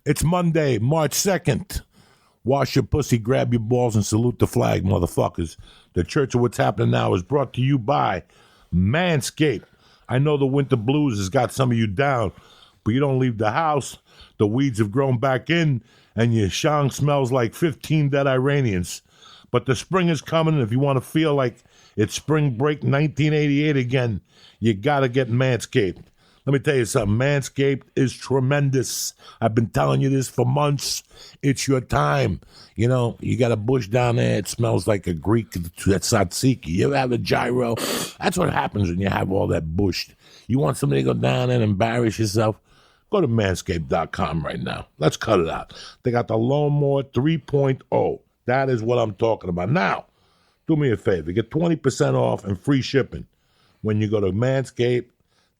It's Monday, March 2nd. Wash your pussy, grab your balls, and salute the flag, motherfuckers. The Church of What's Happening Now is brought to you by Manscaped. I know the winter blues has got some of you down, but you don't leave the house. The weeds have grown back in, and your shang smells like 15 dead Iranians. But the spring is coming, and if you want to feel like it's spring break 1988 again, you got to get Manscaped. Let me tell you something. Manscaped is tremendous. I've been telling you this for months. It's your time. You know, you got a bush down there. It smells like a Greek tzatziki. You ever have a gyro? That's what happens when you have all that bush. You want somebody to go down there and embarrass yourself? Go to manscaped.com right now. Let's cut it out. They got the Lawnmower 3.0. That is what I'm talking about. Now, do me a favor. Get 20% off and free shipping when you go to manscaped.com/church.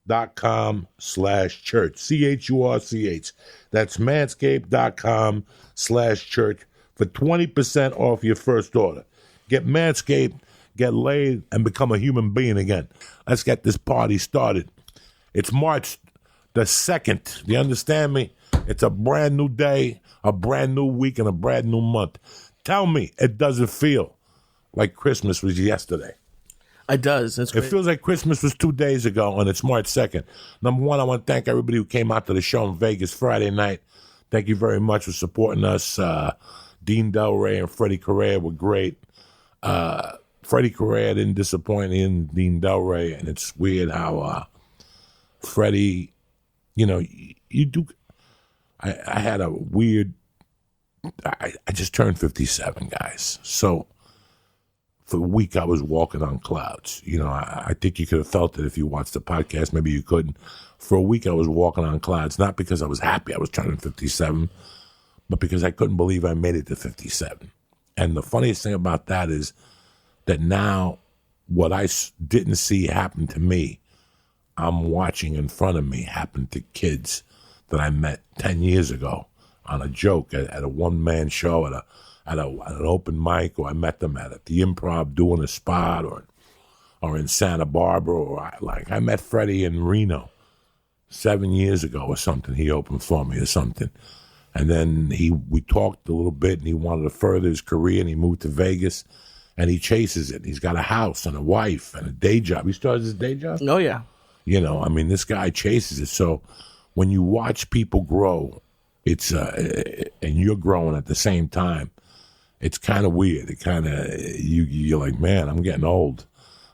CHURCH. That's manscaped.com/church for 20% off your first order. Get Manscaped, get laid, and become a human being again. Let's get this party started. It's March the 2nd. Do you understand me? It's a brand new day, a brand new week, and a brand new month. Tell me it doesn't feel like Christmas was yesterday. It does. That's great. It feels like Christmas was 2 days ago, and it's March 2nd. Number one, I want to thank everybody who came out to the show in Vegas Friday night. Thank you very much for supporting us. Dean Del Rey and Freddie Correa were great. Freddie Correa didn't disappoint in Dean Del Rey, and it's weird how Freddie, you know, you do. I had a weird. I just turned 57, guys. So for a week, I was walking on clouds. You know, I think you could have felt it if you watched the podcast. Maybe you couldn't. For a week, I was walking on clouds, not because I was happy I was turning 57, but because I couldn't believe I made it to 57. And the funniest thing about that is that now what I didn't see happen to me, I'm watching in front of me happen to kids that I met 10 years ago on a joke at a one-man show, at an open mic, or I met them at the Improv doing a spot, or in Santa Barbara, or I met Freddie in Reno 7 years ago or something. He opened for me or something. And then we talked a little bit, and he wanted to further his career, and he moved to Vegas, and he chases it. He's got a house and a wife and a day job. He started his day job? Oh, yeah. You know, I mean, this guy chases it. So when you watch people grow, it's and you're growing at the same time, it's kind of weird. It kind of, you're like, man, I'm getting old.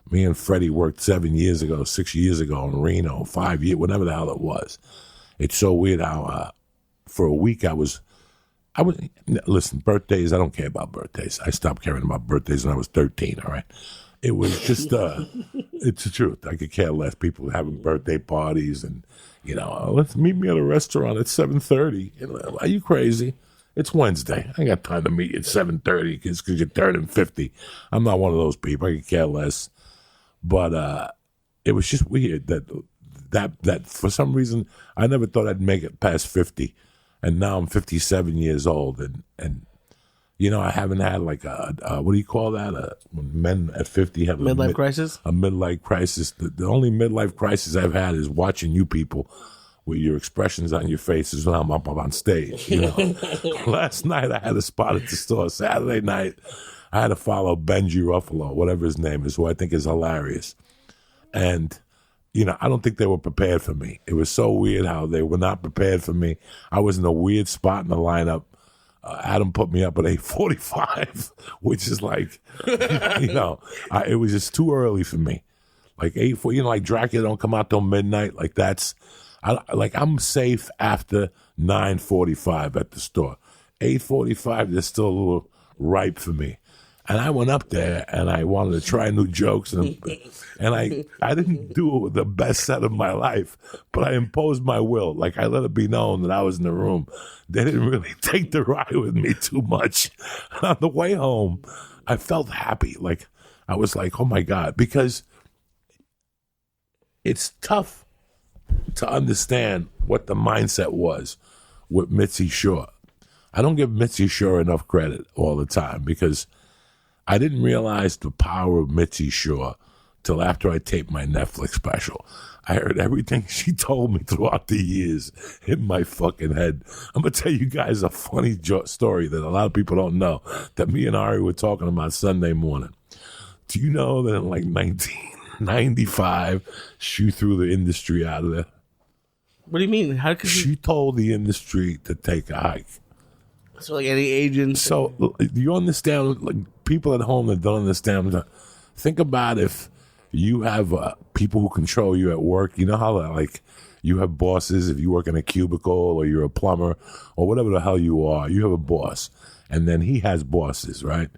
Me and Freddie worked 7 years ago, 6 years ago in Reno, 5 years, whatever the hell it was. It's so weird how for a week I was, listen, birthdays, I don't care about birthdays. I stopped caring about birthdays when I was 13, all right? It was just, it's the truth. I could care less. People having birthday parties and, you know, let's meet me at a restaurant at 7:30. You know, are you crazy? It's Wednesday. I ain't got time to meet you at 7:30 because you're turning 50. I'm not one of those people. I could care less. But it was just weird that for some reason I never thought I'd make it past 50. And now I'm 57 years old. And you know, I haven't had like a what do you call that? When men at 50 have midlife crisis? A midlife crisis. The only midlife crisis I've had is watching you people with your expressions on your faces when I'm up on stage. You know, last night I had a spot at the store. Saturday night I had to follow Benji Ruffalo, whatever his name is, who I think is hilarious. And you know, I don't think they were prepared for me. It was so weird how they were not prepared for me. I was in a weird spot in the lineup. Adam put me up at 8:45, which is like, you know, it was just too early for me. Like 8:40, you know, like Dracula don't come out till midnight. Like I'm safe after 9:45 at the store. 8:45, they're still a little ripe for me. And I went up there and I wanted to try new jokes and I didn't do the best set of my life, but I imposed my will. Like I let it be known that I was in the room. They didn't really take the ride with me too much. And on the way home, I felt happy. Like I was like, oh my God, because it's tough to understand what the mindset was with Mitzi Shore. I don't give Mitzi Shore enough credit all the time because I didn't realize the power of Mitzi Shore till after I taped my Netflix special. I heard everything she told me throughout the years in my fucking head. I'm going to tell you guys a funny story that a lot of people don't know that me and Ari were talking about Sunday morning. Do you know that in like 1995, she threw the industry out of there? What do you mean? How could She told the industry to take a hike. So like any agents? So do you understand, like people at home that don't understand, think about if you have people who control you at work. You know how like you have bosses if you work in a cubicle or you're a plumber or whatever the hell you are. You have a boss, and then he has bosses, right?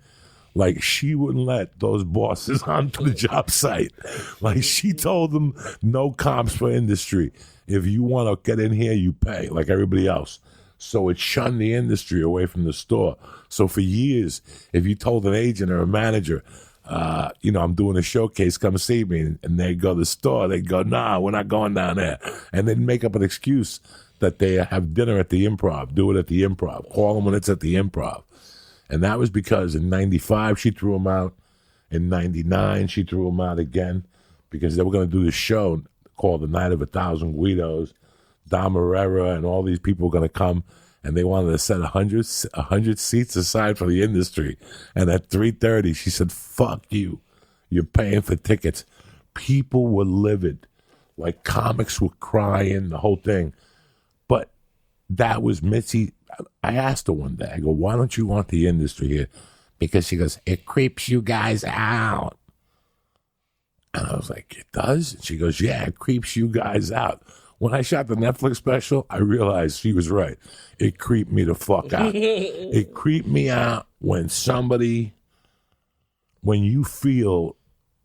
Like she wouldn't let those bosses onto the job site. Like she told them no comps for industry. If you want to get in here, you pay like everybody else. So it shunned the industry away from the store. So for years, if you told an agent or a manager, I'm doing a showcase, come see me, and they go to the store, they go, nah, we're not going down there. And they'd make up an excuse that they have dinner at the Improv, do it at the Improv, call them when it's at the Improv. And that was because in 95, she threw them out. In 99, she threw them out again because they were going to do this show called The Night of 1,000 Guidos. Dom Herrera and all these people were going to come, and they wanted to set 100 seats aside for the industry. And at 3:30, she said, fuck you. You're paying for tickets. People were livid. Like comics were crying, the whole thing. But that was Mitzi. I asked her one day, I go, why don't you want the industry here? Because she goes, it creeps you guys out. And I was like, it does? And she goes, yeah, it creeps you guys out. When I shot the Netflix special, I realized she was right. It creeped me the fuck out. It creeped me out when you feel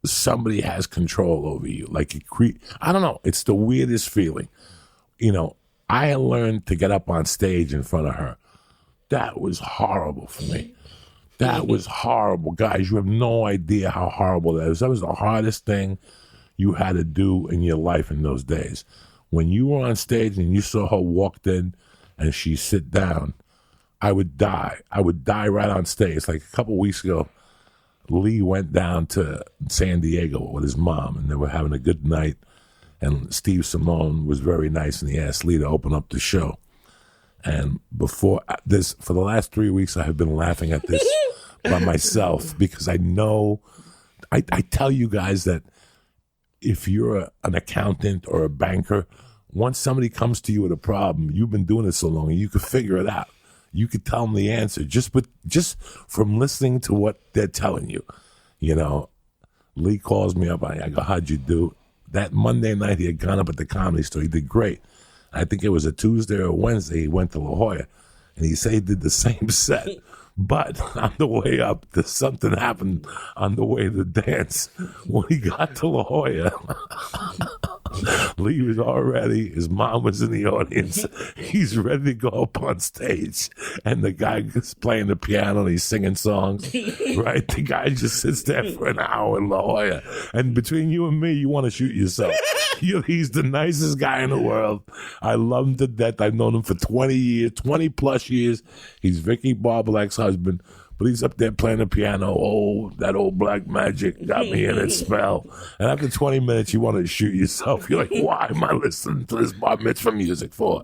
somebody has control over you. Like I don't know. It's the weirdest feeling. I learned to get up on stage in front of her. That was horrible for me. That was horrible. Guys, you have no idea how horrible that is. That was the hardest thing you had to do in your life in those days. When you were on stage and you saw her walked in and she sit down, I would die. I would die right on stage. Like a couple of weeks ago, Lee went down to San Diego with his mom, and they were having a good night. And Steve Simone was very nice, and he asked Lee to open up the show. And for the last 3 weeks, I have been laughing at this by myself because I know, I tell you guys that if you're an accountant or a banker, once somebody comes to you with a problem, you've been doing it so long, and you could figure it out. You could tell them the answer just from listening to what they're telling you. Lee calls me up. I go, how'd you do? That Monday night, he had gone up at the Comedy Store. He did great. I think it was a Tuesday or Wednesday. He went to La Jolla, and he said he did the same set. But on the way up, something happened on the way to the dance. When he got to La Jolla, Lee was all ready. His mom was in the audience. He's ready to go up on stage. And the guy is playing the piano and he's singing songs. Right? The guy just sits there for an hour in La Jolla. And between you and me, you want to shoot yourself. He's the nicest guy in the world. I love him to death. I've known him for 20 plus years. He's Vicky Barbelak's husband. But he's up there playing the piano. Oh, that old black magic got me in its spell. And after 20 minutes, you want to shoot yourself. You're like, why am I listening to this bar mitzvah music for?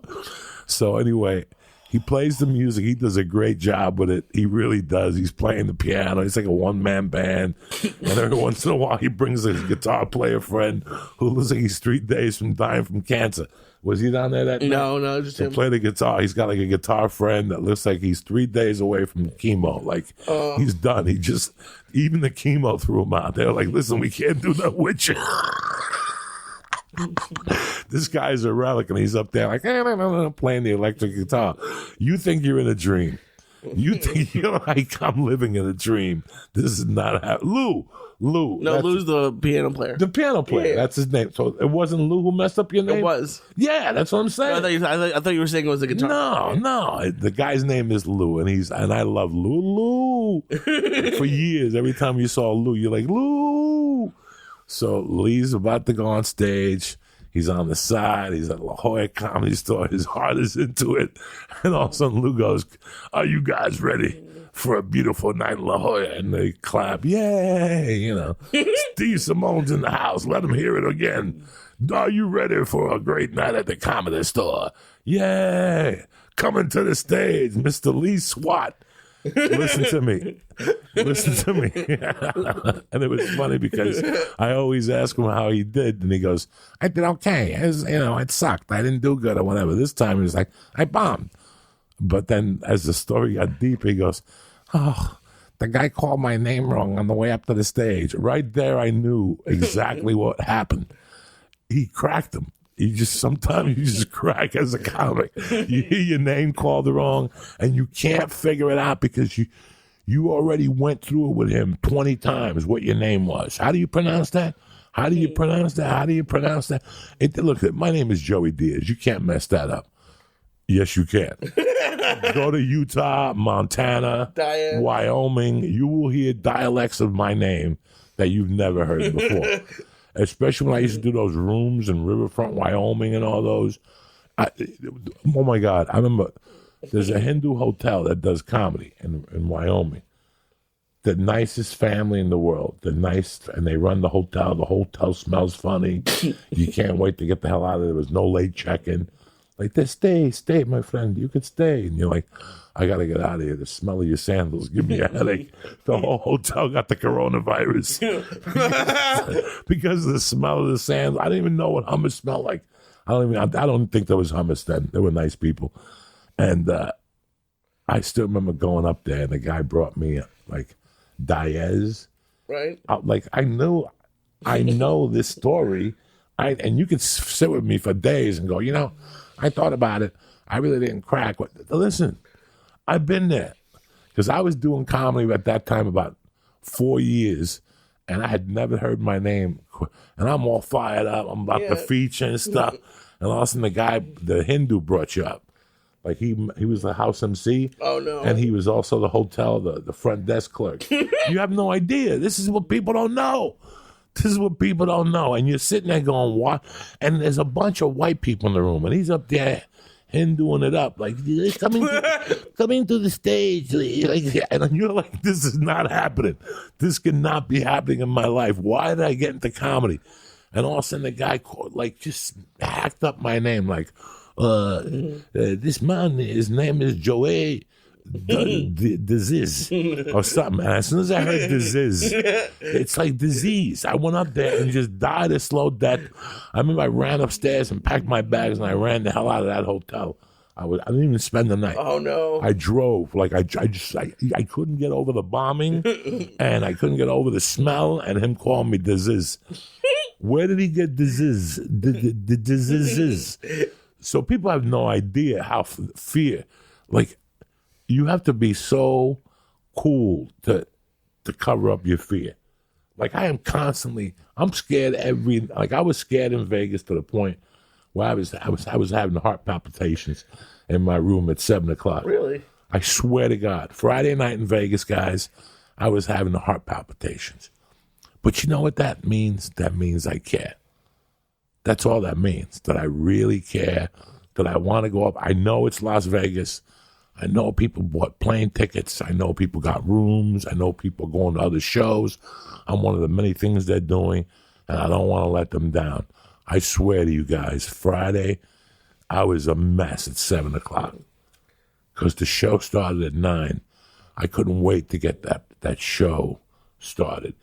So anyway, he plays the music. He does a great job with it. He really does. He's playing the piano. He's like a one-man band. And every once in a while, he brings a guitar player friend who looks like he's 3 days from dying from cancer. Was he down there that night? No, just him. Play the guitar. He's got like a guitar friend that looks like he's 3 days away from chemo. Like he's done. Even the chemo threw him out. They were like, listen, we can't do that with you. This guy's a relic, and he's up there like playing the electric guitar. You think you're in a dream. You think you're like, I'm living in a dream. This is not happening. Lou. No, Lou's the piano player. The piano player. Yeah. That's his name. So it wasn't Lou who messed up your name? It was. Yeah, that's what I'm saying. No, I thought you were saying it was the guitar. No. The guy's name is Lou, and I love Lou. For years, every time you saw Lou, you're like, Lou. So Lee's about to go on stage. He's on the side. He's at La Jolla Comedy Store. His heart is into it. And all of a sudden, Lou goes, "Are you guys ready for a beautiful night in La Jolla?" And they clap. Yay! You know, Steve Simone's in the house. Let him hear it again. "Are you ready for a great night at the Comedy Store?" Yay! Coming to the stage, Mr. Lee Swat. Listen to me. Listen to me. And it was funny because I always ask him how he did, and he goes, "I did okay. It sucked. I didn't do good or whatever." This time he was like, "I bombed." But then as the story got deep, he goes, "Oh, the guy called my name wrong on the way up to the stage." Right there, I knew exactly what happened. He cracked him. Sometimes you just crack as a comic. You hear your name called wrong, and you can't figure it out because you already went through it with him 20 times what your name was. How do you pronounce that? How do you pronounce that? How do you pronounce that? Look, my name is Joey Diaz. You can't mess that up. Yes, you can. Go to Utah, Montana, Diaz. Wyoming. You will hear dialects of my name that you've never heard before. Especially when I used to do those rooms in Riverfront, Wyoming and all those. Oh, my God. I remember there's a Hindu hotel that does comedy in Wyoming. The nicest family in the world. They're nice, and they run the hotel. The hotel smells funny. You can't wait to get the hell out of there. There was no late check-in. Like, stay, my friend. You could stay. And you're like, "I got to get out of here. The smell of your sandals give me a headache." The whole hotel got the coronavirus because of the smell of the sandals. I didn't even know what hummus smelled like. I don't think there was hummus then. They were nice people. And I still remember going up there, and the guy brought me, like, Diaz. Right. I know this story. And you could sit with me for days and go, I thought about it. I really didn't crack. Listen, I've been there because I was doing comedy at that time about 4 years, and I had never heard my name. And I'm all fired up. I'm about to feature and stuff. And all of a sudden, the Hindu brought you up. Like he was the house MC. Oh, no. And he was also the hotel, the front desk clerk. You have no idea. This is what people don't know. This is what people don't know. And you're sitting there going, "What?" And there's a bunch of white people in the room. And he's up there Hinduing it up. Like, coming to the stage. And you're like, this is not happening. This cannot be happening in my life. Why did I get into comedy? And all of a sudden the guy just hacked up my name. Like, this man, his name is Joey disease or something. And as soon as I heard disease, it's like disease. I went up there and just died a slow death. I remember I ran upstairs and packed my bags and I ran the hell out of that hotel. I didn't even spend the night. Oh no! I drove. Like I couldn't get over the bombing, and I couldn't get over the smell, and him calling me disease. Where did he get disease? The diseases. So people have no idea how fear. Like, you have to be so cool to cover up your fear. Like, I'm scared I was scared in Vegas to the point where I was having heart palpitations in my room at 7:00. Really? I swear to God. Friday night in Vegas, guys, I was having the heart palpitations. But you know what that means? That means I care. That's all that means, that I really care, that I want to go up. I know it's Las Vegas. I know people bought plane tickets. I know people got rooms. I know people going to other shows. I'm one of the many things they're doing, and I don't want to let them down. I swear to you guys, Friday, I was a mess at 7:00 because the show started at 9. I couldn't wait to get that show started.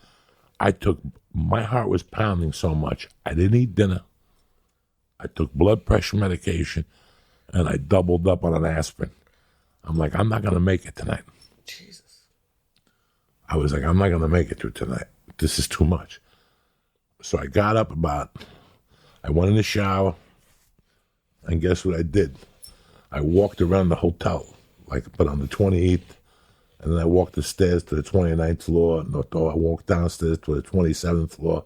My heart was pounding so much. I didn't eat dinner. I took blood pressure medication, and I doubled up on an aspirin. I'm like, I'm not going to make it tonight. Jesus. I was like, I'm not going to make it through tonight. This is too much. So I got up I went in the shower, and guess what I did? I walked around the hotel, but on the 28th, and then I walked the stairs to the 29th floor, and I walked downstairs to the 27th floor,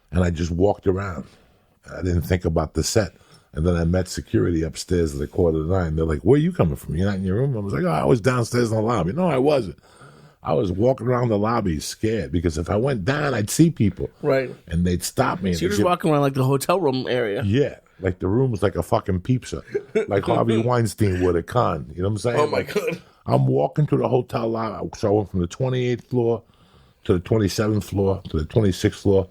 and I just walked around. I didn't think about the set. And then I met security upstairs at 8:45. They're like, "Where are you coming from? You're not in your room?" I was like, "Oh, I was downstairs in the lobby." No, I wasn't. I was walking around the lobby scared because if I went down, I'd see people. Right. And they'd stop me. So you're just walking around like the hotel room area. Yeah. Like the room was like a fucking pizza. Like Harvey Weinstein would at Con. You know what I'm saying? Oh, my God. I'm walking through the hotel lobby. So I went from the 28th floor to the 27th floor to the 26th floor.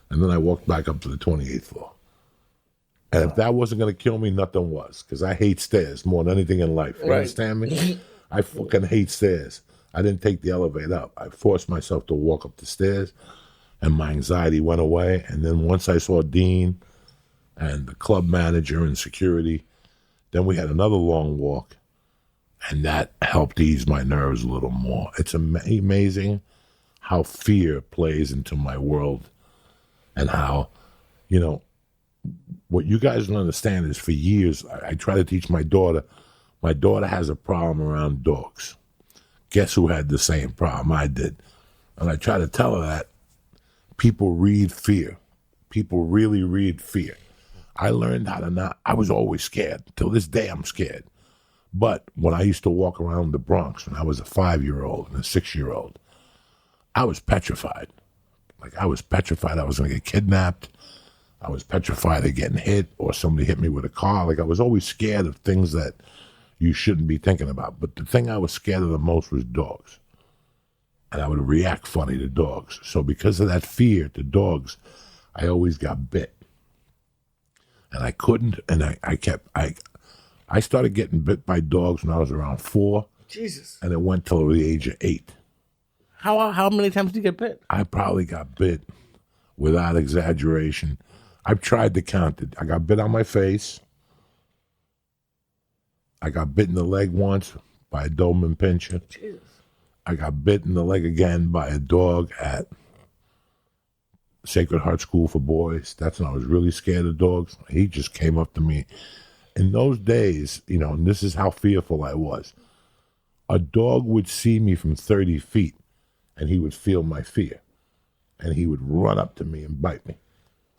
And then I walked back up to the 28th floor. And if that wasn't going to kill me, nothing was. Because I hate stairs more than anything in life. You understand me? I fucking hate stairs. I didn't take the elevator up. I forced myself to walk up the stairs, and my anxiety went away. And then once I saw Dean and the club manager and security, then we had another long walk, and that helped ease my nerves a little more. It's amazing how fear plays into my world and how, you know, what you guys don't understand is for years, I try to teach my daughter has a problem around dogs. Guess who had the same problem? I did. And I try to tell her that people read fear. People really read fear. I learned how to not, I was always scared. Till this day, I'm scared. But when I used to walk around the Bronx, when I was a 5-year-old and a 6-year-old, I was petrified. Like, I was petrified I was going to get kidnapped. I was petrified of getting hit or somebody hit me with a car. Like, I was always scared of things that you shouldn't be thinking about. But the thing I was scared of the most was dogs. And I would react funny to dogs. So because of that fear to dogs, I always got bit. And I couldn't, and I started getting bit by dogs when I was around 4. Jesus. And it went till the age of 8. How many times did you get bit? I probably got bit, without exaggeration. I've tried to count it. I got bit on my face. I got bit in the leg once by a Doberman Pinscher. Jesus. I got bit in the leg again by a dog at Sacred Heart School for Boys. That's when I was really scared of dogs. He just came up to me. In those days, you know, and this is how fearful I was, a dog would see me from 30 feet, and he would feel my fear, and he would run up to me and bite me.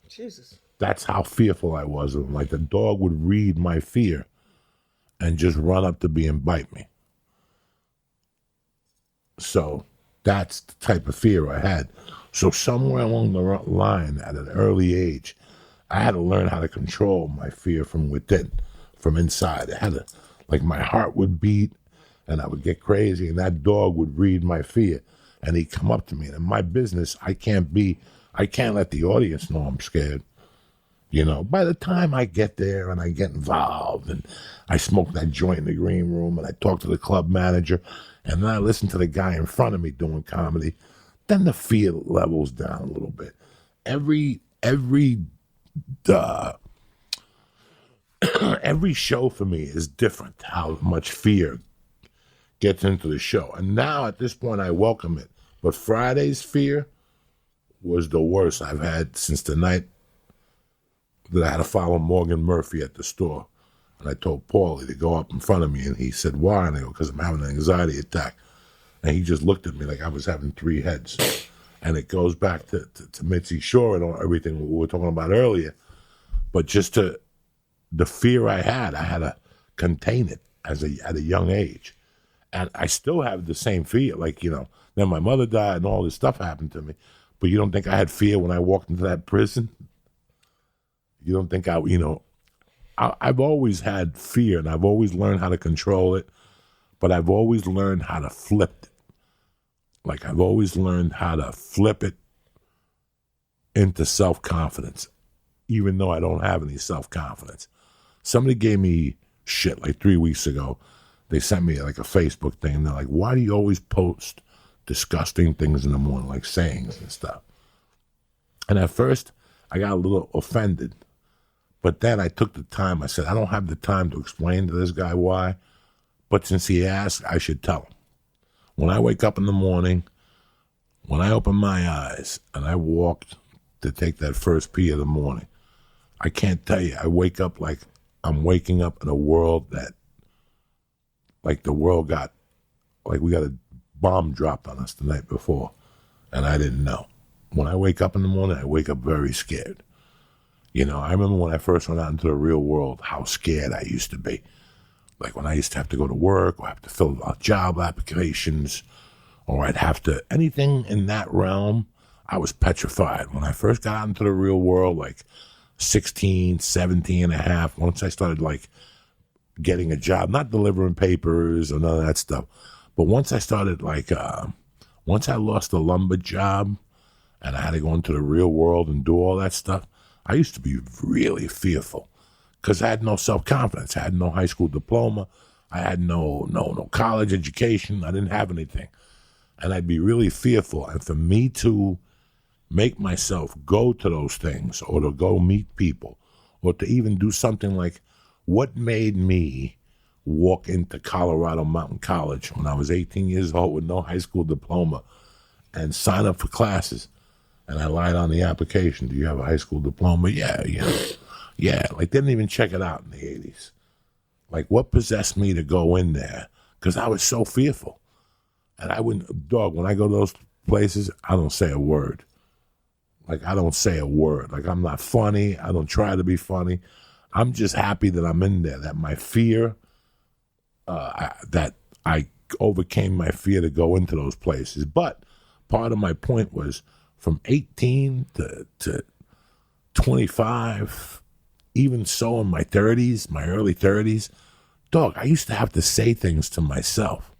Jesus. That's how fearful I was of him. Like, the dog would read my fear and just run up to me and bite me. So that's the type of fear I had. So somewhere along the line, at an early age, I had to learn how to control my fear from within, from inside. I had to, like, my heart would beat, and I would get crazy, and that dog would read my fear, and he'd come up to me. And in my business, I can't let the audience know I'm scared. You know, by the time I get there and I get involved and I smoke that joint in the green room and I talk to the club manager and then I listen to the guy in front of me doing comedy, then the fear levels down a little bit. Every show for me is different, how much fear gets into the show. And now at this point I welcome it. But Friday's fear was the worst I've had since the night that I had to follow Morgan Murphy at the store. And I told Paulie to go up in front of me, and he said, why? And I go, because I'm having an anxiety attack. And he just looked at me like I was having 3 heads. And it goes back to Mitzi Shore and everything we were talking about earlier. But just the fear I had to contain it at a young age. And I still have the same fear. Like, you know, then my mother died and all this stuff happened to me. But you don't think I had fear when I walked into that prison? You don't think I've always had fear, and I've always learned how to control it, but I've always learned how to flip it. Like, I've always learned how to flip it into self-confidence, even though I don't have any self-confidence. Somebody gave me shit like 3 weeks ago. They sent me like a Facebook thing, and they're like, why do you always post disgusting things in the morning, like sayings and stuff? And at first, I got a little offended. But then I took the time. I said, I don't have the time to explain to this guy why. But since he asked, I should tell him. When I wake up in the morning, when I open my eyes and I walk to take that first pee of the morning, I can't tell you. I wake up like I'm waking up in a world that, like the world got, like we got a bomb dropped on us the night before. And I didn't know. When I wake up in the morning, I wake up very scared. You know, I remember when I first went out into the real world, how scared I used to be. Like when I used to have to go to work or have to fill out job applications or I'd have to, anything in that realm, I was petrified. When I first got out into the real world, like 16, 17 and a half, once I started like getting a job, not delivering papers or none of that stuff, but once I started like, once I lost the lumber job and I had to go into the real world and do all that stuff, I used to be really fearful because I had no self-confidence. I had no high school diploma. I had no college education. I didn't have anything. And I'd be really fearful. And for me to make myself go to those things or to go meet people or to even do something like what made me walk into Colorado Mountain College when I was 18 years old with no high school diploma and sign up for classes. And I lied on the application. Do you have a high school diploma? Yeah. Like, didn't even check it out in the 80s. Like, what possessed me to go in there? Because I was so fearful. And I wouldn't, dog, when I go to those places, I don't say a word. Like, I don't say a word. Like, I'm not funny. I don't try to be funny. I'm just happy that I'm in there, that my fear, that I overcame my fear to go into those places. But part of my point was from 18 to 25, even so in my 30s, my early 30s, dog, I used to have to say things to myself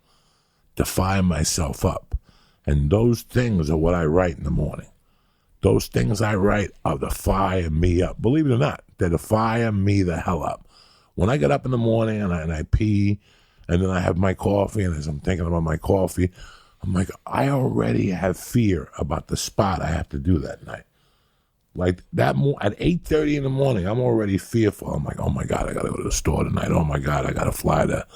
to fire myself up. And those things are what I write in the morning. Those things I write are to fire me up. Believe it or not, they're to fire me the hell up. When I get up in the morning and I pee, and then I have my coffee, and as I'm thinking about my coffee, I'm like, I already have fear about the spot I have to do that night. Like that at 8:30 in the morning, I'm already fearful. I'm like, oh my God, I gotta go to the store tonight. Oh my God, I gotta fly to,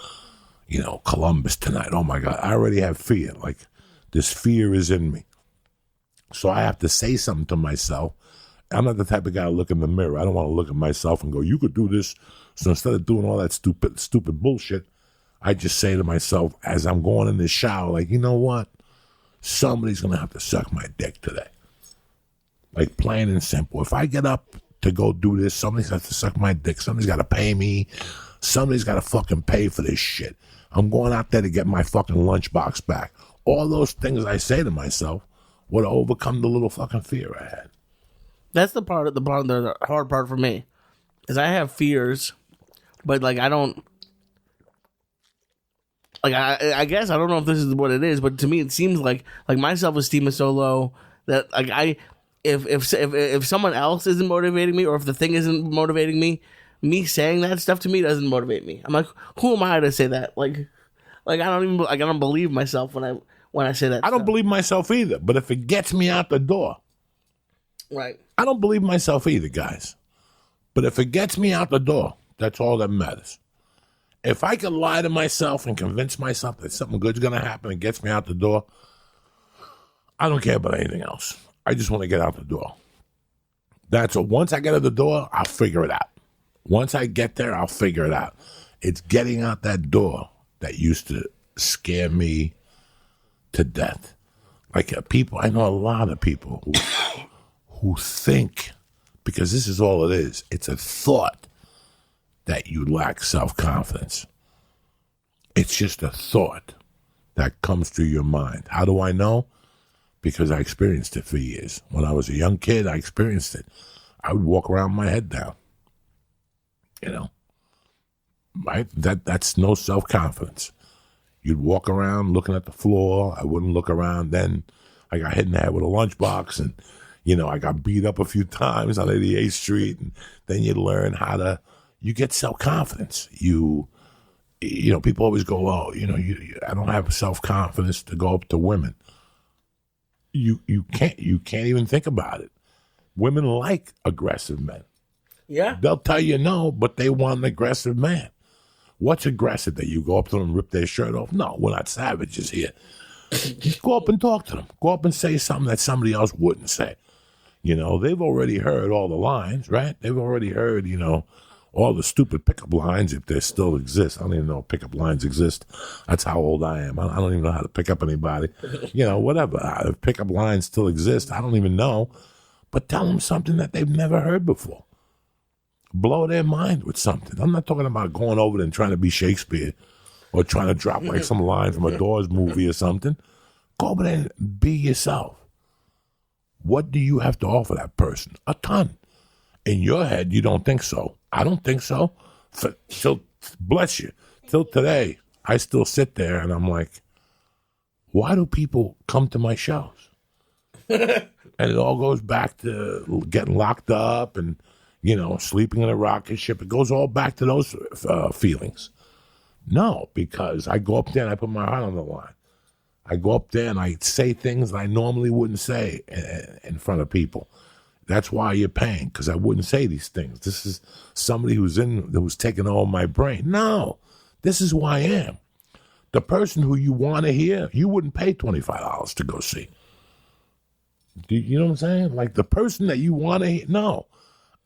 Columbus tonight. Oh my God, I already have fear. Like this fear is in me. So I have to say something to myself. I'm not the type of guy to look in the mirror. I don't want to look at myself and go, you could do this. So instead of doing all that stupid bullshit, I just say to myself as I'm going in the shower, like, you know what? Somebody's going to have to suck my dick today. Like plain and simple. If I get up to go do this, somebody's got to suck my dick. Somebody's got to pay me. Somebody's got to fucking pay for this shit. I'm going out there to get my fucking lunchbox back. All those things I say to myself would overcome the little fucking fear I had. That's the hard part for me, is I have fears, but like I don't. Like I guess I don't know if this is what it is, but to me it seems like my self-esteem is so low that like if someone else isn't motivating me, or if the thing isn't motivating me saying that stuff to me doesn't motivate me. I'm like, who am I to say that? Like I don't believe myself when I say that. I don't believe myself either. But if it gets me out the door, right? I don't believe myself either, guys. But if it gets me out the door, that's all that matters. If I can lie to myself and convince myself that something good's going to happen and gets me out the door, I don't care about anything else. I just want to get out the door. That's all. Once I get out the door, I'll figure it out. Once I get there, I'll figure it out. It's getting out that door that used to scare me to death. Like I know a lot of people who think, because this is all it is, it's a thought that you lack self-confidence. It's just a thought that comes through your mind. How do I know? Because I experienced it for years. When I was a young kid, I experienced it. I would walk around with my head down. Right? That's no self-confidence. You'd walk around looking at the floor. I wouldn't look around. Then I got hit in the head with a lunchbox, and I got beat up a few times on 88th Street, and then you learn you get self-confidence. People always go, oh, I don't have self-confidence to go up to women. You can't even think about it. Women like aggressive men. Yeah. They'll tell you no, but they want an aggressive man. What's aggressive? That you go up to them and rip their shirt off? No, we're not savages here. Just go up and talk to them. Go up and say something that somebody else wouldn't say. They've already heard all the lines, right? They've already heard, all the stupid pickup lines, if they still exist. I don't even know if pickup lines exist. That's how old I am. I don't even know how to pick up anybody. Whatever. If pickup lines still exist, I don't even know. But tell them something that they've never heard before. Blow their mind with something. I'm not talking about going over there and trying to be Shakespeare or trying to drop like some line from a Doors movie or something. Go over there and be yourself. What do you have to offer that person? A ton. In your head, you don't think so. I don't think so. Bless you. Till today, I still sit there and I'm like, why do people come to my shows? And it all goes back to getting locked up and, sleeping in a rocket ship. It goes all back to those feelings. No, because I go up there and I put my heart on the line. I go up there and I say things that I normally wouldn't say in front of people. That's why you're paying, because I wouldn't say these things. This is somebody who's taking all my brain. No, this is who I am. The person who you want to hear, you wouldn't pay $25 to go see. You know what I'm saying? Like the person that you want to hear, no.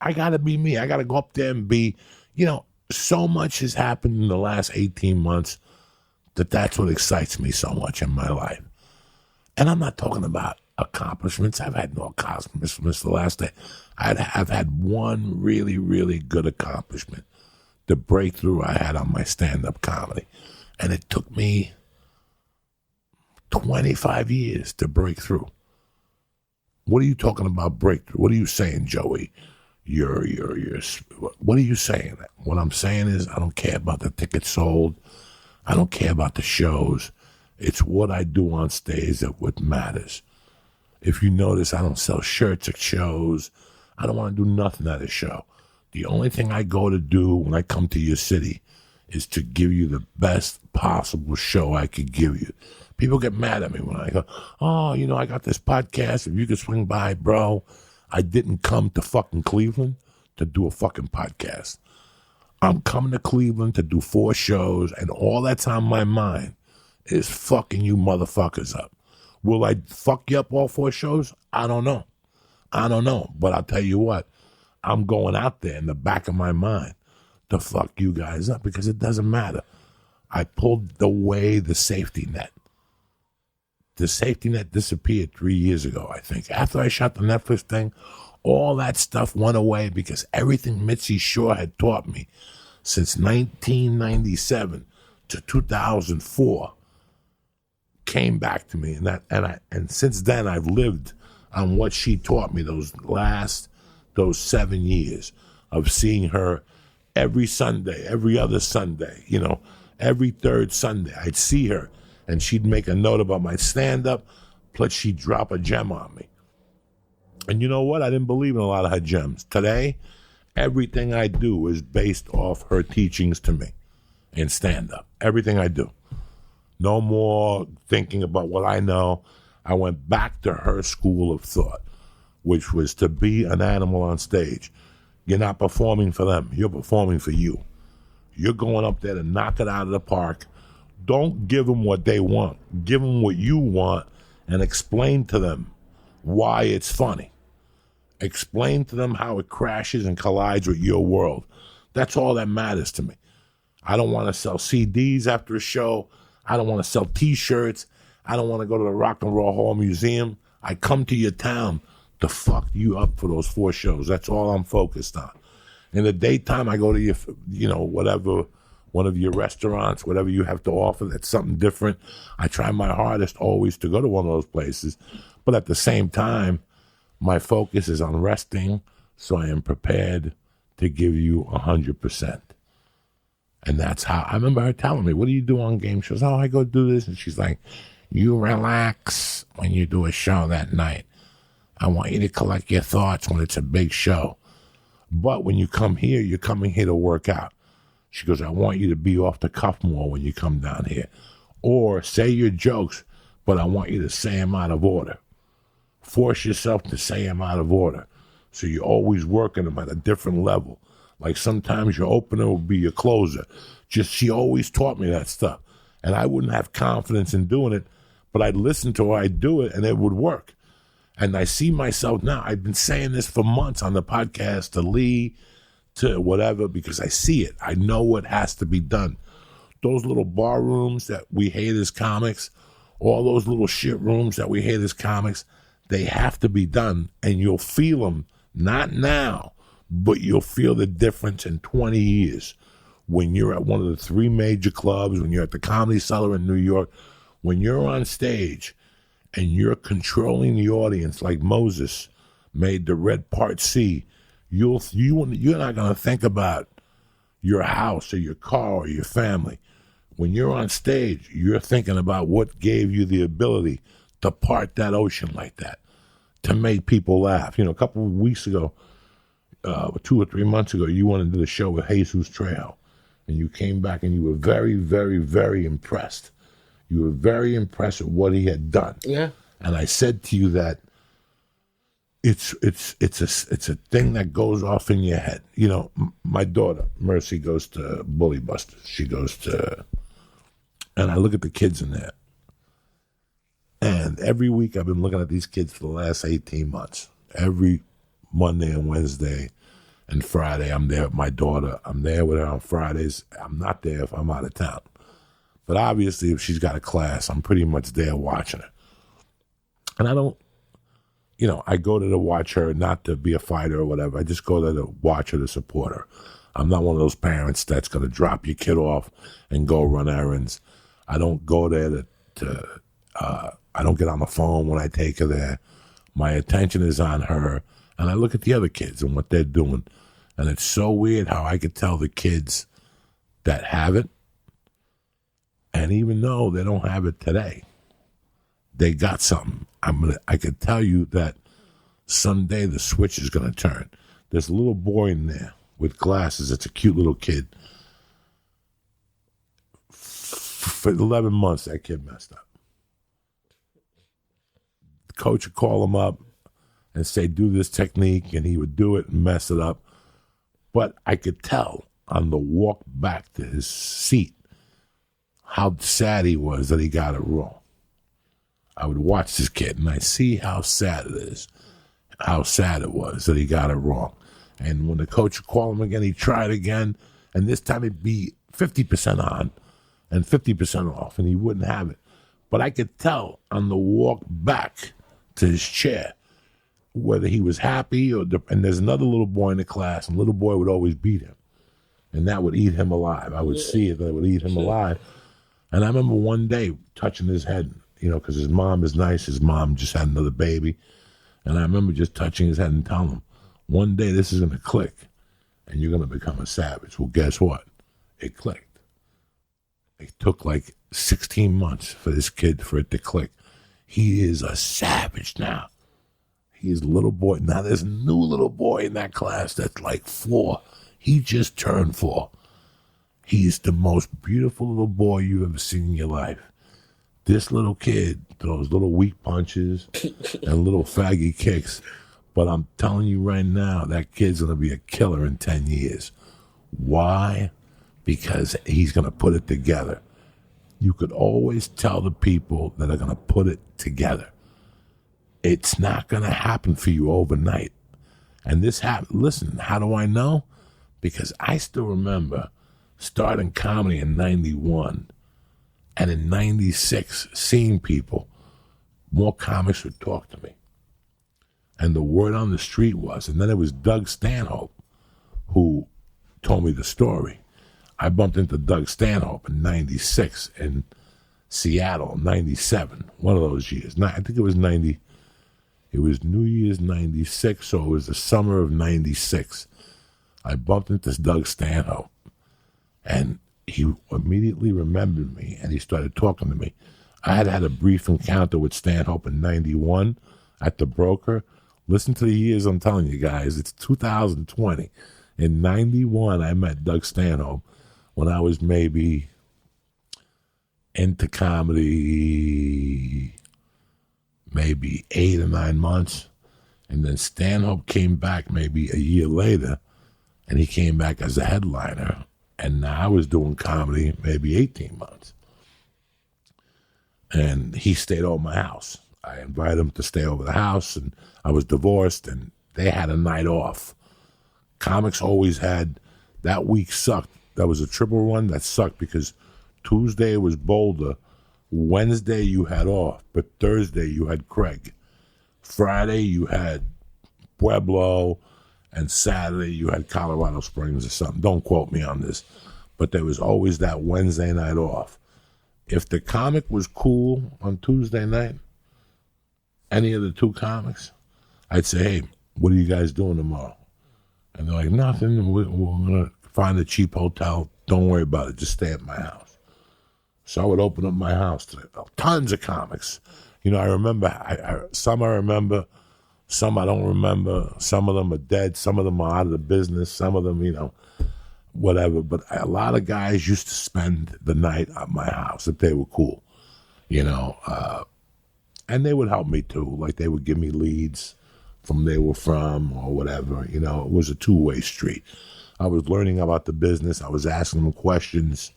I got to be me. I got to go up there and be, so much has happened in the last 18 months that's what excites me so much in my life. And I'm not talking about accomplishments. I've had no accomplishments the last day. I've had one really, really good accomplishment. The breakthrough I had on my stand-up comedy. And it took me 25 years to break through. What are you talking about breakthrough? What are you saying, Joey? What are you saying? What I'm saying is I don't care about the tickets sold. I don't care about the shows. It's what I do on stage that what matters. If you notice, I don't sell shirts at shows. I don't want to do nothing at a show. The only thing I go to do when I come to your city is to give you the best possible show I could give you. People get mad at me when I go, I got this podcast. If you could swing by, bro. I didn't come to fucking Cleveland to do a fucking podcast. I'm coming to Cleveland to do 4 shows, and all that's on my mind is fucking you motherfuckers up. Will I fuck you up all 4 shows? I don't know. But I'll tell you what, I'm going out there in the back of my mind to fuck you guys up because it doesn't matter. I pulled away the safety net. The safety net disappeared 3 years ago, I think. After I shot the Netflix thing, all that stuff went away because everything Mitzi Shore had taught me since 1997 to 2004 came back to me. And since then, I've lived on what she taught me those 7 years of seeing her every Sunday, every other Sunday, every third Sunday. I'd see her. And she'd make a note about my stand-up, plus she'd drop a gem on me. And you know what? I didn't believe in a lot of her gems. Today, everything I do is based off her teachings to me in stand-up. Everything I do. No more thinking about what I know. I went back to her school of thought, which was to be an animal on stage. You're not performing for them. You're performing for you. You're going up there to knock it out of the park. Don't give them what they want. Give them what you want and explain to them why it's funny. Explain to them how it crashes and collides with your world. That's all that matters to me. I don't want to sell CDs after a show. I don't want to sell T-shirts. I don't want to go to the Rock and Roll Hall Museum. I come to your town to fuck you up for those 4 shows. That's all I'm focused on. In the daytime, I go to your, whatever, one of your restaurants, whatever you have to offer, that's something different. I try my hardest always to go to one of those places. But at the same time, my focus is on resting, so I am prepared to give you 100%. And that's how, I remember her telling me, what do you do on game shows? Oh, I go do this. And she's like, you relax when you do a show that night. I want you to collect your thoughts when it's a big show. But when you come here, you're coming here to work out. She goes, I want you to be off the cuff more when you come down here. Or say your jokes, but I want you to say them out of order. Force yourself to say them out of order. So you're always working them at a different level. Like sometimes your opener will be your closer. She always taught me that stuff. And I wouldn't have confidence in doing it, but I'd listen to her, I'd do it, and it would work. And I see myself now. I've been saying this for months on the podcast to Lee, to whatever, because I see it. I know what has to be done. Those little bar rooms that we hate as comics, all those little shit rooms that we hate as comics, they have to be done, and you'll feel them, not now, but you'll feel the difference in 20 years when you're at one of the 3 major clubs, when you're at the Comedy Cellar in New York, when you're on stage and you're controlling the audience like Moses made the Red Part Sea, you're not going to think about your house or your car or your family. When you're on stage, you're thinking about what gave you the ability to part that ocean like that, to make people laugh. You know, a couple of weeks ago, 2 or 3 months ago, you went into the show with Jesus Trejo, and you came back and you were very, very, very impressed. You were very impressed with what he had done. Yeah. And I said to you that it's a thing that goes off in your head. You know, my daughter, Mercy, goes to Bully Busters. She goes to, and I look at the kids in there. And every week I've been looking at these kids for the last 18 months. Every Monday and Wednesday and Friday, I'm there with my daughter. I'm there with her on Fridays. I'm not there if I'm out of town. But obviously, if she's got a class, I'm pretty much there watching her. And I don't, you know, I go there to watch her, not to be a fighter or whatever. I just go there to watch her, to support her. I'm not one of those parents that's going to drop your kid off and go run errands. I don't go there I don't get on the phone when I take her there. My attention is on her, and I look at the other kids and what they're doing. And it's so weird how I could tell the kids that have it, and even though they don't have it today, they got something. I could tell you that someday the switch is going to turn. There's a little boy in there with glasses. It's a cute little kid. For 11 months, that kid messed up. The coach would call him up and say, do this technique, and he would do it and mess it up. But I could tell on the walk back to his seat how sad he was that he got it wrong. I would watch this kid, and I see how sad it is, how sad it was that he got it wrong. And when the coach would call him again, he'd try it again, and this time it'd be 50% on and 50% off, and he wouldn't have it. But I could tell on the walk back to his chair whether he was happy or... And there's another little boy in the class, and the little boy would always beat him, and that would eat him alive. I would see it, that would eat him alive. And I remember one day touching his head, you know, because his mom is nice. His mom just had another baby. And I remember just touching his head and telling him, one day this is going to click, and you're going to become a savage. Well, guess what? It clicked. It took like 16 months for this kid for it to click. He is a savage now. He is a little boy. Now there's a new little boy in that class that's like 4. He just turned 4. He's the most beautiful little boy you've ever seen in your life. This little kid throws little weak punches and little faggy kicks. But I'm telling you right now, that kid's going to be a killer in 10 years. Why? Because he's going to put it together. You could always tell the people that are going to put it together. It's not going to happen for you overnight. And this happened. Listen, how do I know? Because I still remember starting comedy in 91. And in 96, seeing people, more comics would talk to me. And the word on the street was, and then it was Doug Stanhope who told me the story. I bumped into Doug Stanhope in 96 in Seattle, 97, one of those years. I think it was 90. It was New Year's 96, so it was the summer of 96. I bumped into Doug Stanhope, and he immediately remembered me, and he started talking to me. I had a brief encounter with Stanhope in 91 at the Broker. Listen to the years I'm telling you guys. It's 2020. In 91, I met Doug Stanhope when I was maybe into comedy maybe 8 or 9 months. And then Stanhope came back maybe a year later, and he came back as a headliner. And now I was doing comedy maybe 18 months. And he stayed over my house. I invited him to stay over the house, and I was divorced, and they had a night off. Comics always had, that week sucked. That was a triple run that sucked because Tuesday was Boulder, Wednesday you had off, but Thursday you had Craig. Friday you had Pueblo, and Saturday you had Colorado Springs or something. Don't quote me on this, but there was always that Wednesday night off. If the comic was cool on Tuesday night, any of the two comics, I'd say, hey, what are you guys doing tomorrow? And they're like, nothing. We're going to find a cheap hotel. Don't worry about it. Just stay at my house. So I would open up my house to tons of comics. You know, I remember, some I remember, some I don't remember. Some of them are dead. Some of them are out of the business. Some of them, you know, whatever. But a lot of guys used to spend the night at my house if they were cool, you know. And they would help me too. Like they would give me leads from they were from or whatever. You know, it was a two-way street. I was learning about the business. I was asking them questions,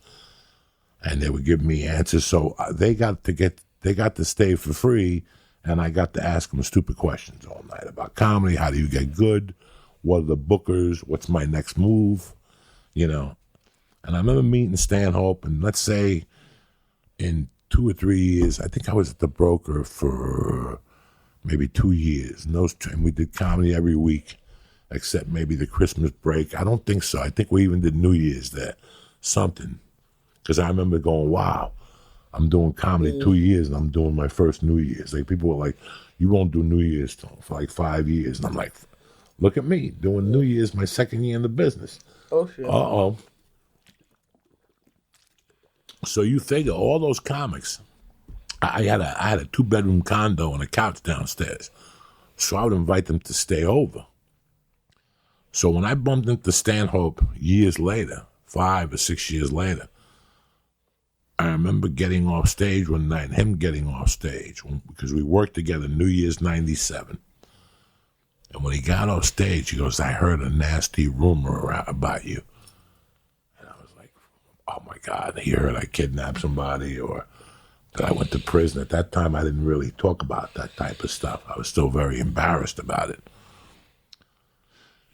and they would give me answers. So they got to stay for free, and I got to ask them stupid questions all night about comedy. How do you get good? What are the bookers? What's my next move? You know. And I remember meeting Stanhope, and let's say in 2 or 3 years, I think I was at the Broker for maybe 2 years. And we did comedy every week, except maybe the Christmas break. I don't think so. I think we even did New Year's there, something. Because I remember going, wow, I'm doing comedy 2 years, and I'm doing my first New Year's. Like people were like, you won't do New Year's for like 5 years. And I'm like, look at me, doing New Year's my second year in the business. Oh, shit. Uh-oh. So you figure all those comics, I had a 2-bedroom condo and a couch downstairs. So I would invite them to stay over. So when I bumped into Stanhope years later, 5 or 6 years later, I remember getting off stage one night, and him getting off stage, because we worked together New Year's 97. And when he got off stage, he goes, I heard a nasty rumor about you. And I was like, oh my God, he heard I kidnapped somebody or that I went to prison. At that time, I didn't really talk about that type of stuff. I was still very embarrassed about it.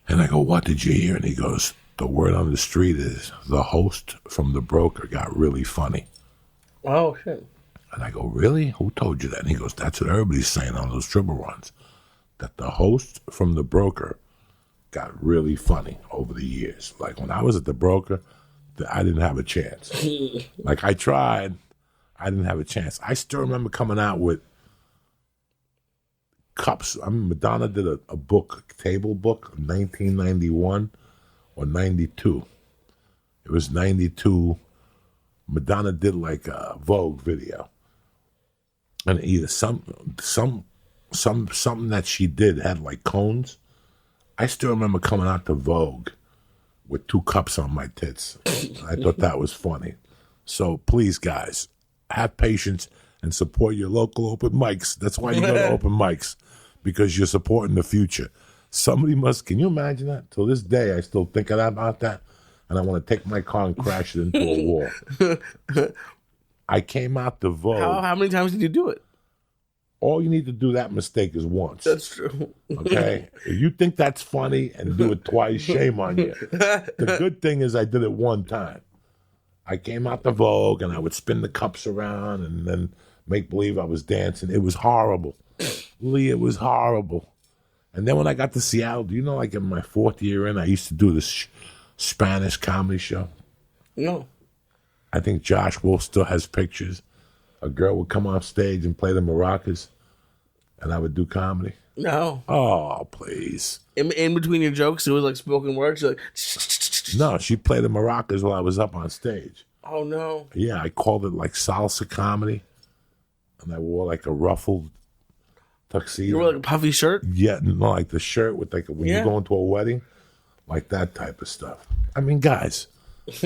And I go, what did you hear? And he goes, the word on the street is the host from the Broker got really funny. Oh, shit. And I go, really? Who told you that? And he goes, that's what everybody's saying on those triple runs, that the host from the Broker got really funny over the years. Like when I was at the Broker, I didn't have a chance. Like I tried, I didn't have a chance. I still remember coming out with cups. I mean, Madonna did a book, table book, 1991 or 92. It was 92. Madonna did like a Vogue video, and either something that she did had like cones. I still remember coming out to Vogue with 2 cups on my tits. I thought that was funny. So please, guys, have patience and support your local open mics. That's why you go to open mics, because you're supporting the future. Somebody must, can you imagine that? Till this day, I still think about that, and I want to take my car and crash it into a wall. I came out to Vogue. How many times did you do it? All you need to do that mistake is once. That's true. Okay? If you think that's funny and do it twice, shame on you. The good thing is I did it one time. I came out to Vogue, and I would spin the cups around and then make believe I was dancing. It was horrible. Lee, it was horrible. And then when I got to Seattle, do you know, like in my 4th year in, I used to do this Spanish comedy show. No. I think Josh Wolf still has pictures. A girl would come off stage and play the maracas, and I would do comedy. No. Oh, please. In between your jokes, it was like spoken words. Like, no, she played the maracas while I was up on stage. Oh, no. Yeah, I called it like salsa comedy, and I wore like a ruffled tuxedo. You wore like a puffy shirt? Yeah, no, like the shirt with like when you go into a wedding, like that type of stuff. I mean, guys,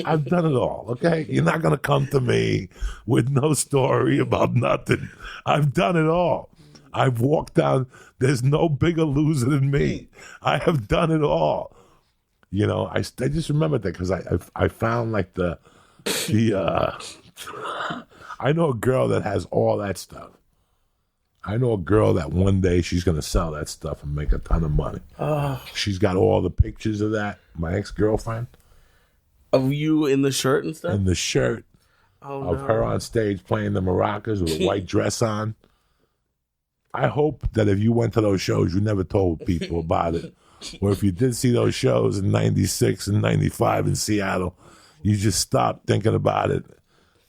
I've done it all, okay? You're not going to come to me with no story about nothing. I've done it all. I've walked down. There's no bigger loser than me. I have done it all. You know, I just remembered that because I found like the I know a girl that has all that stuff. I know a girl that one day she's going to sell that stuff and make a ton of money. Oh. She's got all the pictures of that, my ex-girlfriend. Of you in the shirt and stuff? In the shirt of her on stage playing the maracas with a white dress on. I hope that if you went to those shows, you never told people about it. Or if you did see those shows in 96 and 95 in Seattle, you just stopped thinking about it.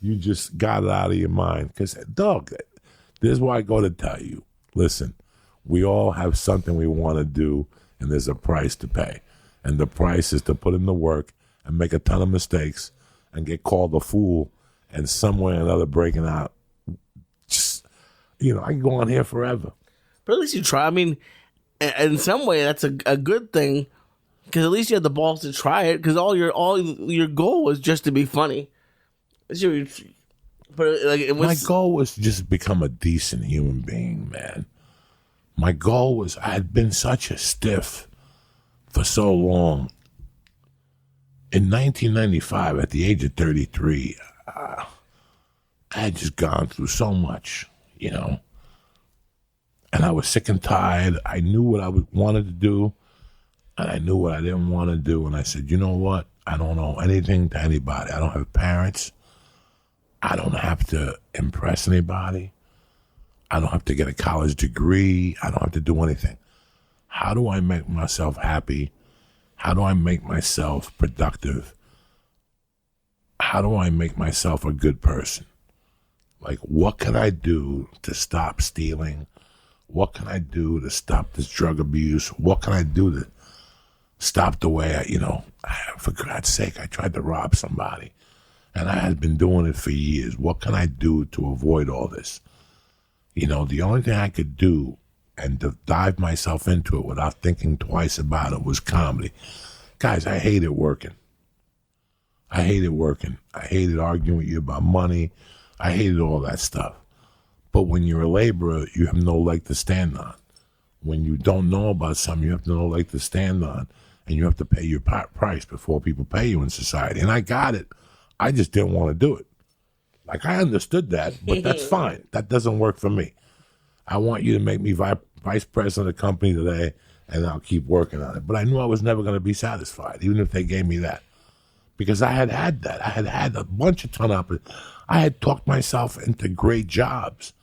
You just got it out of your mind. Because, dog, this is why I go to tell you. listen, we all have something we want to do, and there's a price to pay. And the price is to put in the work and make a ton of mistakes and get called a fool and somewhere or another breaking out. Just, I can go on here forever. But at least you try. I mean, in some way, that's a good thing, because at least you had the balls to try it, because all your goal was just to be funny. My goal was to just become a decent human being, man. My goal was, I had been such a stiff for so long. In 1995, at the age of 33, I had just gone through so much, and I was sick and tired. I knew what I wanted to do, and I knew what I didn't want to do, and I said, you know what? I don't owe anything to anybody. I don't have parents. I don't have to impress anybody. I don't have to get a college degree. I don't have to do anything. How do I make myself happy? How do I make myself productive? How do I make myself a good person? Like, what can I do to stop stealing? What can I do to stop this drug abuse? What can I do to stop the way for God's sake, I tried to rob somebody. And I had been doing it for years. What can I do to avoid all this? The only thing I could do and to dive myself into it without thinking twice about it was comedy. Guys, I hated working. I hated arguing with you about money. I hated all that stuff. But when you're a laborer, you have no leg to stand on. When you don't know about something, you have no leg to stand on. And you have to pay your price before people pay you in society. And I got it. I just didn't want to do it. Like, I understood that, but that's fine. That doesn't work for me. I want you to make me vice president of the company today, and I'll keep working on it. But I knew I was never going to be satisfied, even if they gave me that. Because I had that. I had a bunch of ton of it. I had talked myself into great jobs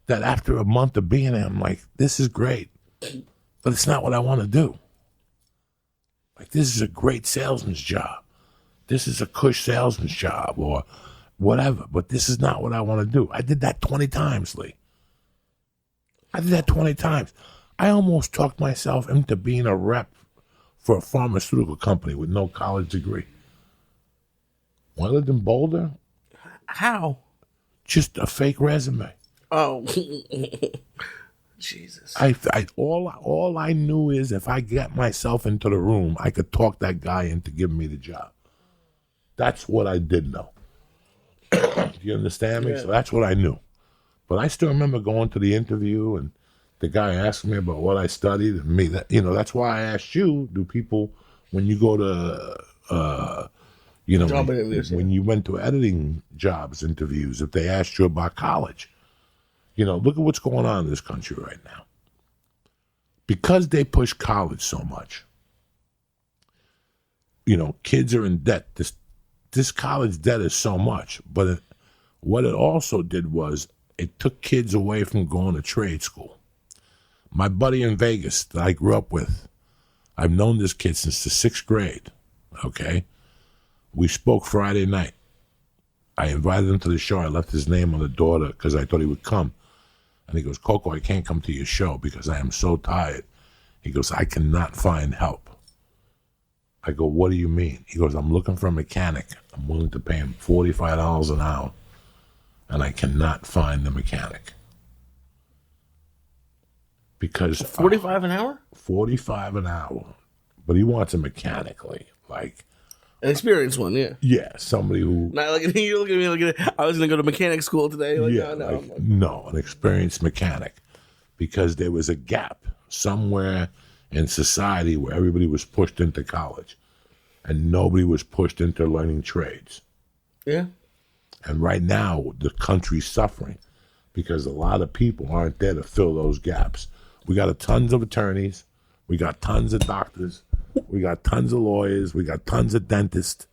that after a month of being there, I'm like, this is great, but it's not what I want to do. Like, this is a great salesman's job. This is a cush salesman's job or whatever, but this is not what I want to do. I did that 20 times, Lee. I did that 20 times. I almost talked myself into being a rep for a pharmaceutical company with no college degree. When I lived in Boulder. How? Just a fake resume. Oh. Jesus. All I knew is if I get myself into the room, I could talk that guy into giving me the job. That's what I did know. Do you understand me? Yeah. So that's what I knew. But I still remember going to the interview and the guy asked me about what I studied and me. That's why I asked you, do people, when you go to, when you went to editing jobs interviews, if they asked you about college, look at what's going on in this country right now. Because they push college so much, kids are in debt. This college debt is so much, but what it also did was it took kids away from going to trade school. My buddy in Vegas that I grew up with, I've known this kid since the 6th grade, okay? We spoke Friday night. I invited him to the show. I left his name on the door because I thought he would come. And he goes, Coco, I can't come to your show because I am so tired. He goes, I cannot find help. I go, what do you mean? He goes, I'm looking for a mechanic. I'm willing to pay him $45 an hour, and I cannot find the mechanic. Because $45 an hour? $45 an hour. But he wants a mechanically, like an experienced one, yeah. Yeah, somebody who. Not like you look at me like I was going to go to mechanic school today. Like, yeah, no, an experienced mechanic, because there was a gap somewhere in society where everybody was pushed into college, and nobody was pushed into learning trades. Yeah. And right now, the country's suffering because a lot of people aren't there to fill those gaps. We got tons of attorneys. We got tons of doctors. We got tons of lawyers. We got tons of dentists.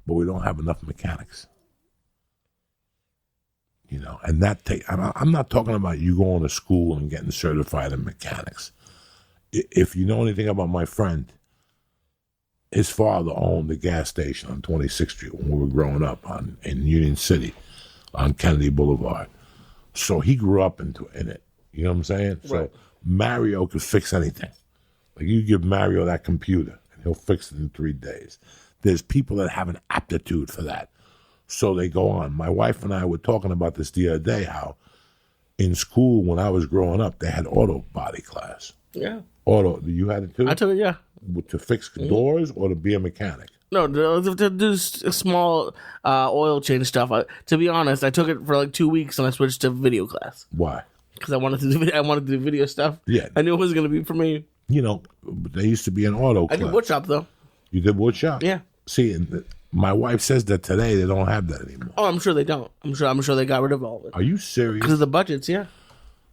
But we don't have enough mechanics. And I'm not talking about you going to school and getting certified in mechanics. If you know anything about my friend, his father owned the gas station on 26th Street when we were growing up in Union City on Kennedy Boulevard. So he grew up in it. You know what I'm saying? So Right. Mario could fix anything. Like you give Mario that computer and he'll fix it in 3 days. There's people that have an aptitude for that. So they go on. My wife and I were talking about this the other day, how in school when I was growing up, they had auto body class. Yeah. Auto, you had it too? I took it, yeah. To fix doors or to be a mechanic? No, to do small oil change stuff. To be honest, I took it for like 2 weeks and I switched to video class Why? because I wanted to do video stuff. Yeah. I knew it wasn't going to be for me. You know, there used to be an auto I class. did wood shop though. You did wood shop? Yeah. See, and my wife says that today they don't have that anymore. Oh, I'm sure they don't. I'm sure they got rid of all of it Are you serious? because of the budgets. Yeah.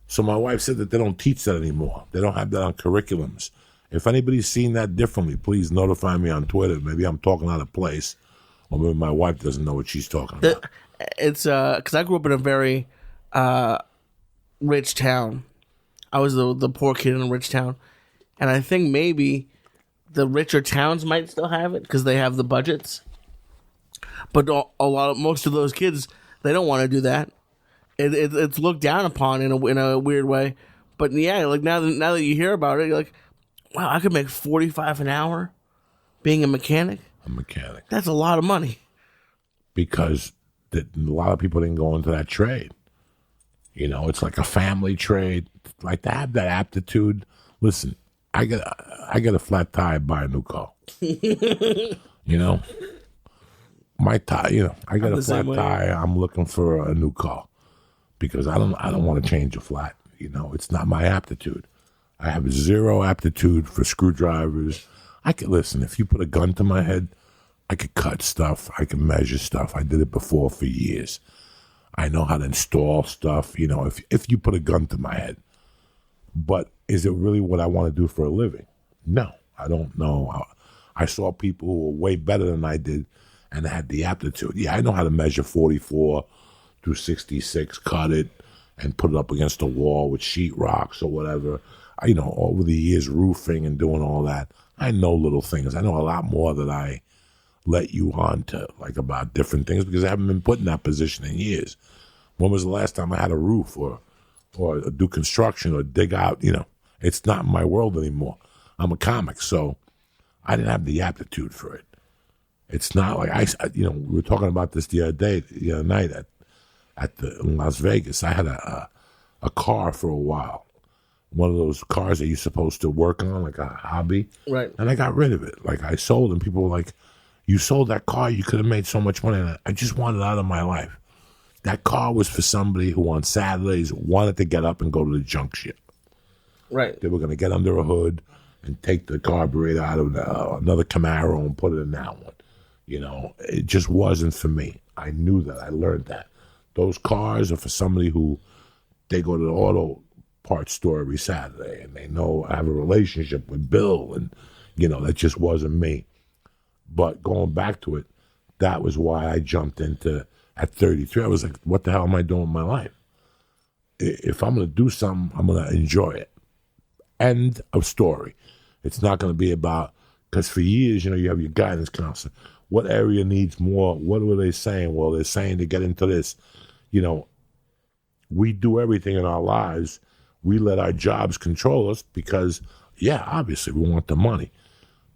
So my wife said that they don't teach that anymore. They don't have that on curriculums. If anybody's seen that differently, please notify me on Twitter. Maybe I'm talking out of place, or maybe my wife doesn't know what she's talking about. It's because I grew up in a very rich town. I was the poor kid in a rich town, and I think maybe the richer towns might still have it because they have the budgets. But most of those kids, they don't want to do that. It's looked down upon in a weird way. But yeah, like now that you hear about it, you're like, wow, I could make $45 an hour being a mechanic. A mechanic. That's a lot of money. Because a lot of people didn't go into that trade. You know, it's like a family trade. Like to have that aptitude. Listen, I get a flat tire, buy a new car. You know, my tire. You know, I got a flat tire. I'm looking for a new car because I don't want to change a flat. You know, it's not my aptitude. I have zero aptitude for screwdrivers. I could listen. If you put a gun to my head, I could cut stuff. I can measure stuff. I did it before for years. I know how to install stuff. You know, if you put a gun to my head. But is it really what I want to do for a living? No, I don't know. I saw people who were way better than I did and had the aptitude. Yeah, I know how to measure 44 through 66, cut it, and put it up against the wall with sheetrocks or whatever. You know, over the years, roofing and doing all that. I know little things. I know a lot more than I let you on to, like about different things because I haven't been put in that position in years. When was the last time I had a roof or do construction or dig out? You know, it's not my world anymore. I'm a comic, so I didn't have the aptitude for it. It's not like we were talking about this the other night in Las Vegas. I had a car for a while. One of those cars that you're supposed to work on, like a hobby. Right. And I got rid of it. Like I sold, and people were like, you sold that car, you could have made so much money. And I just wanted it out of my life. That car was for somebody who on Saturdays wanted to get up and go to the junk shop. Right. They were going to get under a hood and take the carburetor out of another Camaro and put it in that one. You know, it just wasn't for me. I knew that. I learned that. Those cars are for somebody who they go to the auto parts store every Saturday and they know I have a relationship with Bill, and, you know, that just wasn't me. But going back to it, that was why I jumped into, at 33, I was like, what the hell am I doing with my life? If I'm going to do something, I'm going to enjoy it. End of story. It's not going to be about, because for years, you know, you have your guidance counselor. What area needs more? What were they saying? Well, they're saying to get into this. You know, we do everything in our lives. We let our jobs control us because, yeah, obviously we want the money.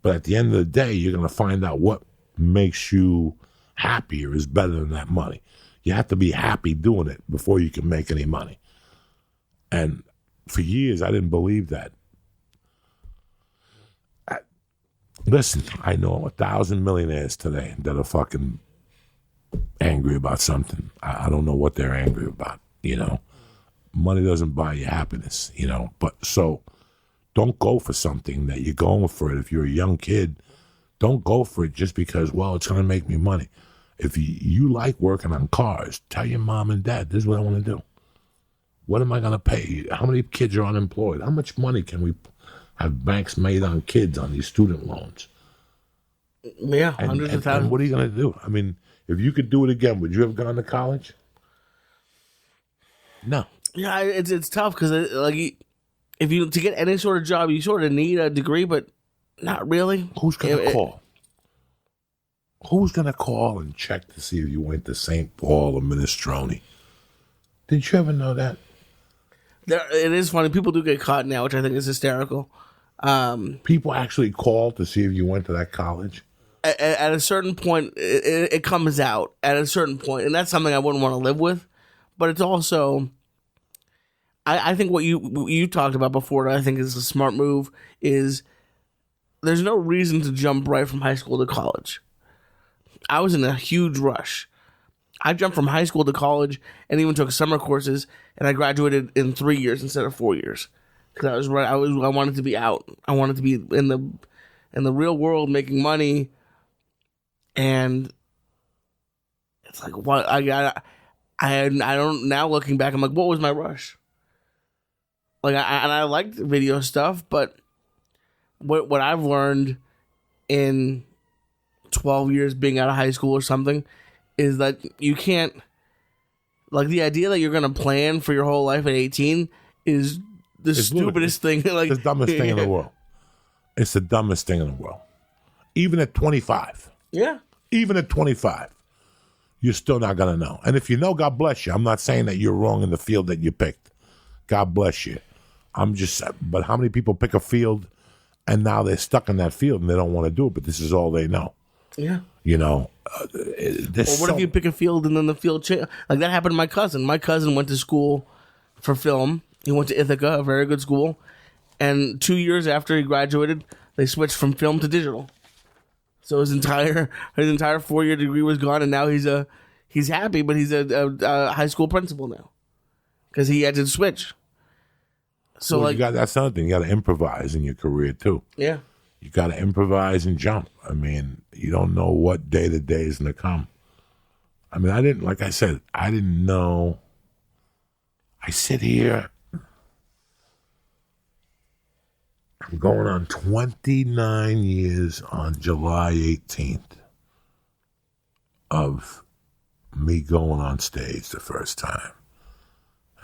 But at the end of the day, you're going to find out what makes you happier is better than that money. You have to be happy doing it before you can make any money. And for years, I didn't believe that. Listen, I know 1,000 millionaires today that are fucking angry about something. I don't know what they're angry about, you know. Money doesn't buy you happiness, you know. But so don't go for something that you're going for it. If you're a young kid, don't go for it just because, well, it's going to make me money. If you like working on cars, tell your mom and dad, this is what I want to do. What am I going to pay? How many kids are unemployed? How much money can we have banks made on kids on these student loans? Yeah, hundreds of thousands. And what are you going to do? I mean, if you could do it again, would you have gone to college? No. Yeah, it's tough because like if you to get any sort of job, you sort of need a degree, but not really. Who's going to call? Who's going to call and check to see if you went to St. Paul or Minestrone? Did you ever know that? It is funny. People do get caught now, which I think is hysterical. People actually call to see if you went to that college. At a certain point, it comes out at a certain point, and that's something I wouldn't want to live with. But it's also, I think what you talked about before, that I think is a smart move, is there's no reason to jump right from high school to college. I was in a huge rush. I jumped from high school to college and even took summer courses, and I graduated in 3 years instead of 4 years. Because I was right. I wanted to be out. I wanted to be in the real world making money. And it's like, what I don't, now looking back, I'm like, what was my rush? Like, I liked video stuff, but what I've learned in 12 years being out of high school or something is that you can't, like, the idea that you're going to plan for your whole life at 18 is the stupidest thing. Like, it's the dumbest thing in the world. It's the dumbest thing in the world. Even at 25. Yeah. Even at 25, you're still not going to know. And if you know, God bless you. I'm not saying that you're wrong in the field that you picked. God bless you. But how many people pick a field and now they're stuck in that field and they don't want to do it, but this is all they know? Yeah. You know, or what if you pick a field and then the field change? Like, that happened to my cousin. My cousin went to school for film. He went to Ithaca, a very good school. And 2 years after he graduated, they switched from film to digital. So his entire 4-year degree was gone, and now he's happy, but he's a high school principal now because he had to switch. So, well, that's another thing. You got to improvise in your career too. Yeah, you got to improvise and jump. I mean, you don't know what day to day is going to come. I mean, I didn't know. I sit here. I'm going on 29 years on July 18th of me going on stage the first time.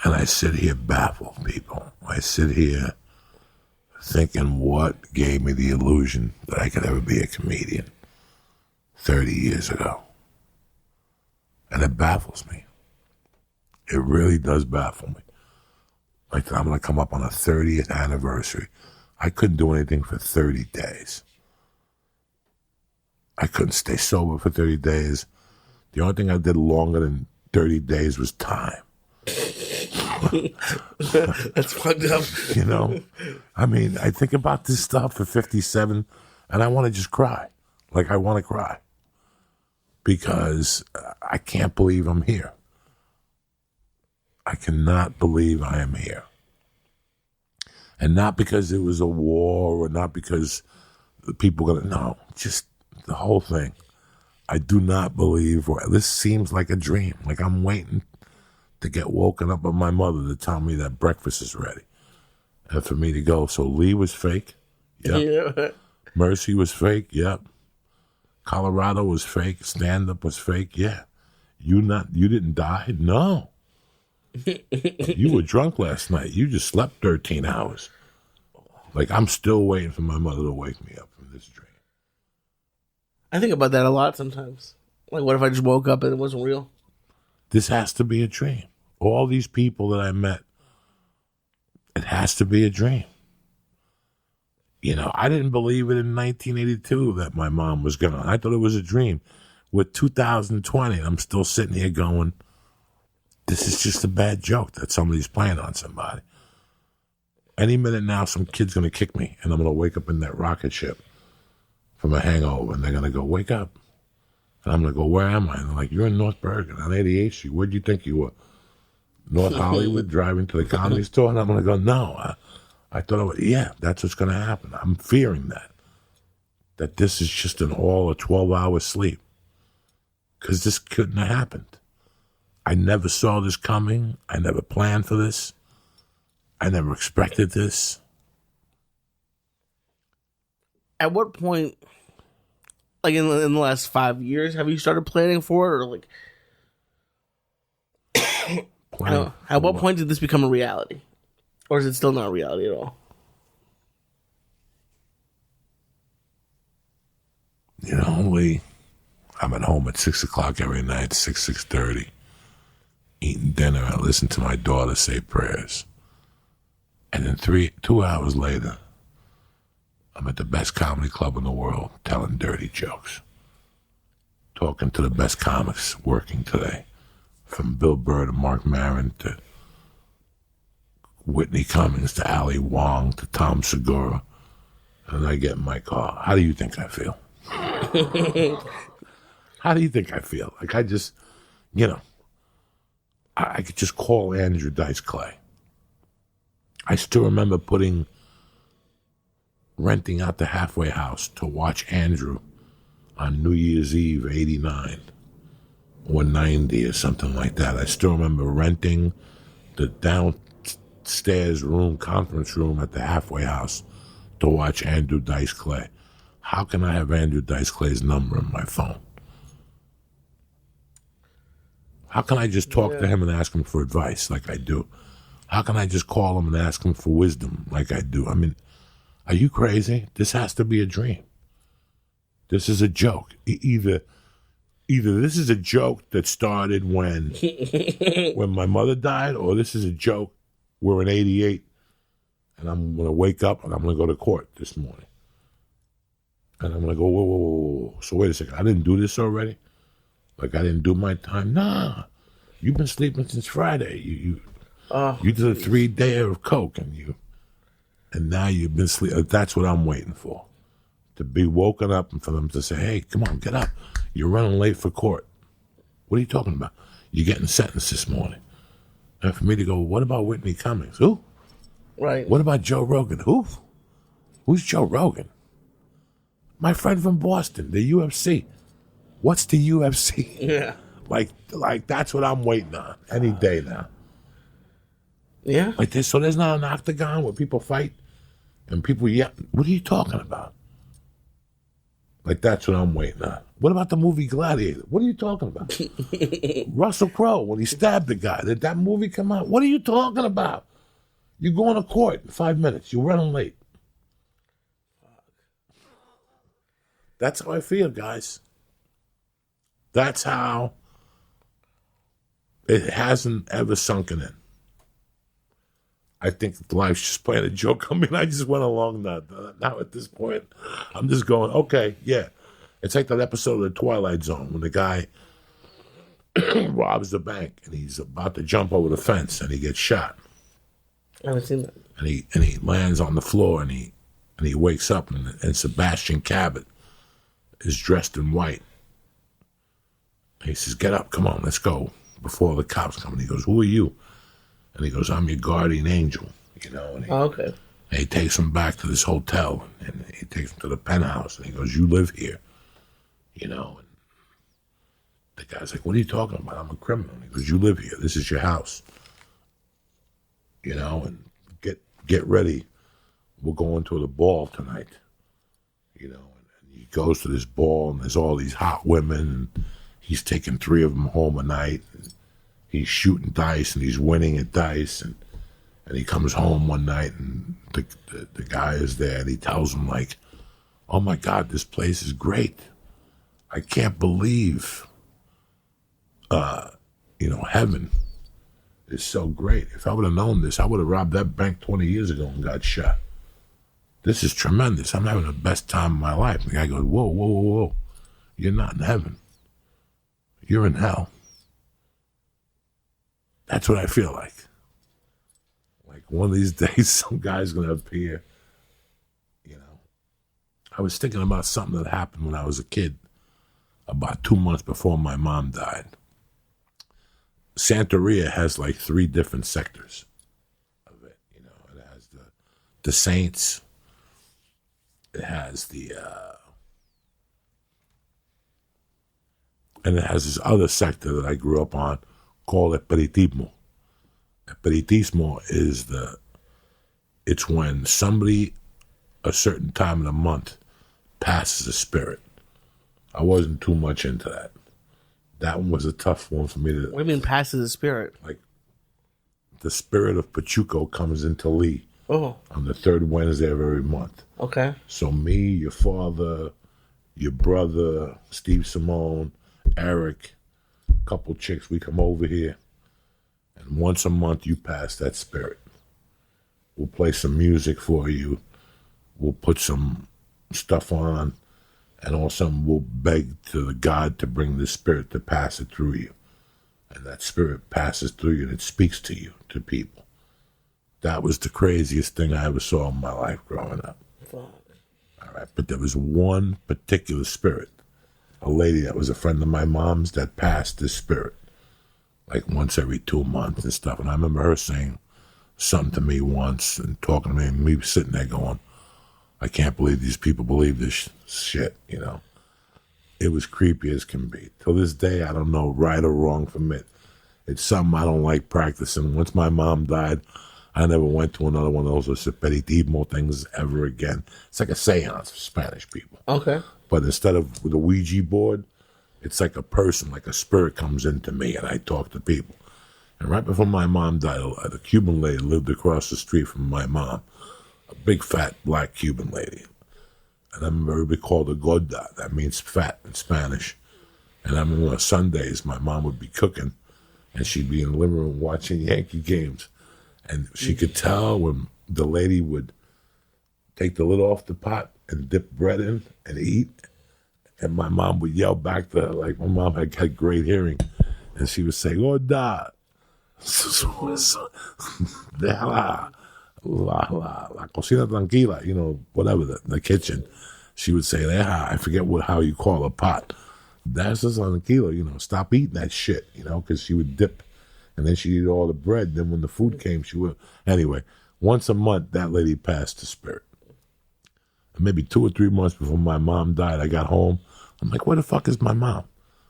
And I sit here baffled, people. I sit here thinking what gave me the illusion that I could ever be a comedian 30 years ago. And it baffles me. It really does baffle me. Like, I'm going to come up on a 30th anniversary. I couldn't do anything for 30 days. I couldn't stay sober for 30 days. The only thing I did longer than 30 days was time. That's fucked up. You know? I mean, I think about this stuff at 57, and I want to just cry. Like, I want to cry. Because I can't believe I'm here. I cannot believe I am here. And not because it was a war or not because the people no, just the whole thing. I do not believe, this seems like a dream. Like I'm waiting to get woken up by my mother to tell me that breakfast is ready. And for me to go, so Lee was fake. Yep. Yeah. Mercy was fake. Yep. Colorado was fake. Stand-up was fake. Yeah. You didn't die? No. You were drunk last night. You just slept 13 hours. Like, I'm still waiting for my mother to wake me up from this dream. I think about that a lot sometimes. Like, what if I just woke up and it wasn't real? This has to be a dream. All these people that I met, it has to be a dream. You know, I didn't believe it in 1982 that my mom was gone. I thought it was a dream. With 2020, I'm still sitting here going, this is just a bad joke that somebody's playing on somebody. Any minute now, some kid's going to kick me, and I'm going to wake up in that rocket ship from a hangover, and they're going to go, wake up. And I'm going to go, where am I? And they're like, you're in North Bergen on 88th Street. Where'd you think you were? North Hollywood, driving to the Comedy Store? And I'm going to go, no. I thought, yeah, that's what's going to happen. I'm fearing that this is just a 12-hour sleep. Because this couldn't have happened. I never saw this coming. I never planned for this. I never expected this. At what point, like in the last 5 years, have you started planning for it? Or like, at what point did this become a reality? Or is it still not a reality at all? You know, Lee, I'm at home at 6 o'clock every night, 6:30, eating dinner. I listen to my daughter say prayers. And then 2 hours later, I'm at the best comedy club in the world telling dirty jokes. Talking to the best comics working today. From Bill Burr to Mark Maron to Whitney Cummings to Ali Wong to Tom Segura. And I get in my car. How do you think I feel? How do you think I feel? Like I just, I could just call Andrew Dice Clay. I still remember renting out the halfway house to watch Andrew on New Year's Eve, 89 or 90 or something like that. I still remember renting the downstairs room, conference room at the halfway house to watch Andrew Dice Clay. How can I have Andrew Dice Clay's number in my phone? How can I just talk to him and ask him for advice like I do? How can I just call him and ask him for wisdom like I do? I mean, are you crazy? This has to be a dream. This is a joke. Either this is a joke that started when my mother died, or this is a joke. We're in 88, and I'm going to wake up and I'm going to go to court this morning. And I'm going to go, whoa. So wait a second. I didn't do this already? Like I didn't do my time? Nah. You've been sleeping since Friday. You did a 3-day of coke, and now you've been sleeping. That's what I'm waiting for. To be woken up and for them to say, hey, come on, get up. You're running late for court. What are you talking about? You're getting sentenced this morning. And for me to go, what about Whitney Cummings? Who? Right. What about Joe Rogan? Who? Who's Joe Rogan? My friend from Boston, the UFC. What's the UFC? Yeah. Like that's what I'm waiting on any day now. Yeah. Like this, so there's not an octagon where people fight and people yell. What are you talking about? Like that's what I'm waiting on. What about the movie Gladiator? What are you talking about? Russell Crowe, when he stabbed the guy, did that movie come out? What are you talking about? You're going to court in 5 minutes. You're running late. That's how I feel, guys. That's how it hasn't ever sunken in. I think life's just playing a joke on me, and I just went along that. Now at this point, I'm just going, okay, yeah. It's like that episode of the Twilight Zone when the guy robs the bank and he's about to jump over the fence and he gets shot. I haven't seen that. And he lands on the floor and he wakes up and Sebastian Cabot is dressed in white. He says, get up, come on, let's go, before the cops come. And he goes, who are you? And he goes, I'm your guardian angel, And okay. And he takes him back to this hotel, and he takes him to the penthouse, and he goes, you live here, And the guy's like, what are you talking about? I'm a criminal. And he goes, you live here. This is your house. And get ready. We're going to the ball tonight. And he goes to this ball, and there's all these hot women, and he's taking 3 of them home a night. And he's shooting dice, and he's winning at dice, and he comes home one night, and the guy is there, and he tells him, like, oh, my God, this place is great. I can't believe, heaven is so great. If I would have known this, I would have robbed that bank 20 years ago and got shot. This is tremendous. I'm having the best time of my life. And the guy goes, whoa. You're not in heaven. You're in hell. That's what I feel like. Like one of these days, some guy's going to appear. I was thinking about something that happened when I was a kid, about 2 months before my mom died. Santeria has like 3 different sectors of it. It has the saints. It has and it has this other sector that I grew up on called aperitismo. Aperitismo is it's when somebody a certain time of the month passes a spirit. I wasn't too much into that. That one was a tough one for me to... What do you mean passes the spirit? Like, the spirit of Pachuco comes into Lee on the 3rd Wednesday of every month. Okay. So me, your father, your brother, Steve Simone, Eric, a couple chicks, we come over here, and once a month you pass that spirit. We'll play some music for you. We'll put some stuff on. And all of a sudden, we'll beg to the God to bring the spirit to pass it through you. And that spirit passes through you and it speaks to you, to people. That was the craziest thing I ever saw in my life growing up. Fuck. All right, but there was one particular spirit, a lady that was a friend of my mom's that passed this spirit, like once every 2 months and stuff. And I remember her saying something to me once and talking to me, and me sitting there going, I can't believe these people believe this shit, you know. It was creepy as can be. Till this day, I don't know right or wrong from it. It's something I don't like practicing. Once my mom died, I never went to another one of those espiritismo things ever again. It's like a seance for Spanish people. Okay. But instead of the Ouija board, it's like a person, like a spirit comes into me and I talk to people. And right before my mom died, a Cuban lady lived across the street from my mom. A big fat black Cuban lady. And I remember everybody called her gorda. That means fat in Spanish. And I remember on Sundays, my mom would be cooking and she'd be in the living room watching Yankee games. And she could tell when the lady would take the lid off the pot and dip bread in and eat. And my mom would yell back to her, like my mom had great hearing. And she would say, gorda. La cocina tranquila, you know, whatever, the kitchen. She would say, I forget how you call a pot. That's just tranquila, you know, stop eating that shit, you know, because she would dip and then she'd eat all the bread. Then when the food came, she would. Anyway, once a month, that lady passed the spirit. And maybe 2 or 3 months before my mom died, I got home. I'm like, where the fuck is my mom?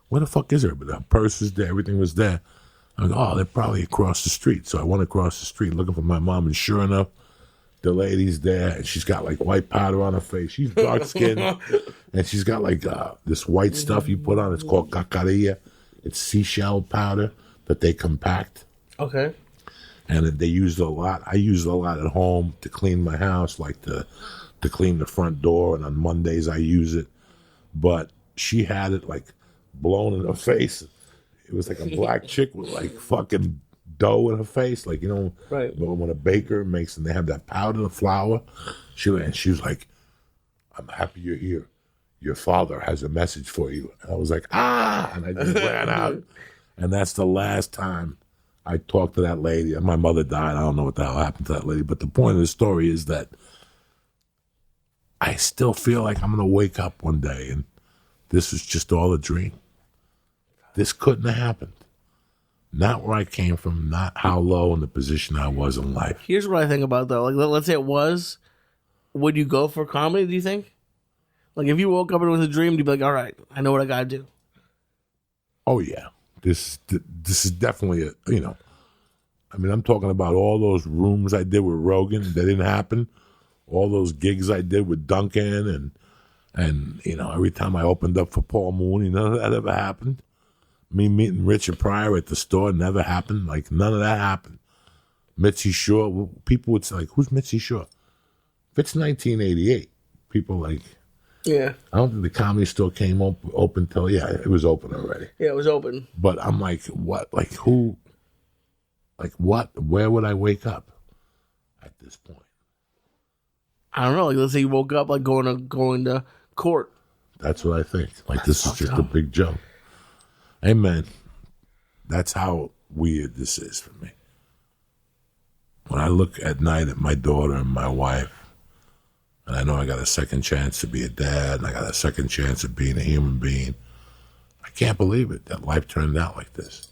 Where the fuck is her? But her purse was there, everything was there. I go, oh, they're probably across the street. So I went across the street looking for my mom, and sure enough, the lady's there, and she's got like white powder on her face. She's dark skinned, and she's got like this white stuff you put on. It's called cacarilla. It's seashell powder that they compact. Okay. And they use it a lot. I use it a lot at home to clean my house, like to clean the front door, and on Mondays I use it. But she had it like blown in her face. It was like a black chick with like fucking dough in her face, like, you know, right. When a baker makes and they have that powder, the flour. She was like, I'm happy you're here. Your father has a message for you. And I was like, and I just ran out. And that's the last time I talked to that lady. And my mother died. I don't know what the hell happened to that lady. But the point of the story is that I still feel like I'm going to wake up one day and this was just all a dream. This couldn't have happened. Not where I came from, not how low in the position I was in life. Here's what I think about, though. Like, let's say it was, would you go for comedy, do you think? Like, if you woke up and it was a dream, you'd be like, all right, I know what I got to do. Oh, yeah. This is definitely you know, I mean, I'm talking about all those rooms I did with Rogan that didn't happen. All those gigs I did with Duncan and you know, every time I opened up for Paul Mooney, none of that ever happened. Me meeting Richard Pryor at the store never happened. Like, none of that happened. Mitzi Shore, people would say, like, who's Mitzi Shore? If it's 1988, people like, yeah. I don't think the Comedy Store came open till, it was open already. Yeah, it was open. But I'm like, what? Like, who? Like, what? Where would I wake up at this point? I don't know. Like, let's say you woke up, like, going to court. That's what I think. Like, this is just a big joke. Hey, man, that's how weird this is for me. When I look at night at my daughter and my wife, and I know I got a second chance to be a dad, and I got a second chance of being a human being, I can't believe it, that life turned out like this.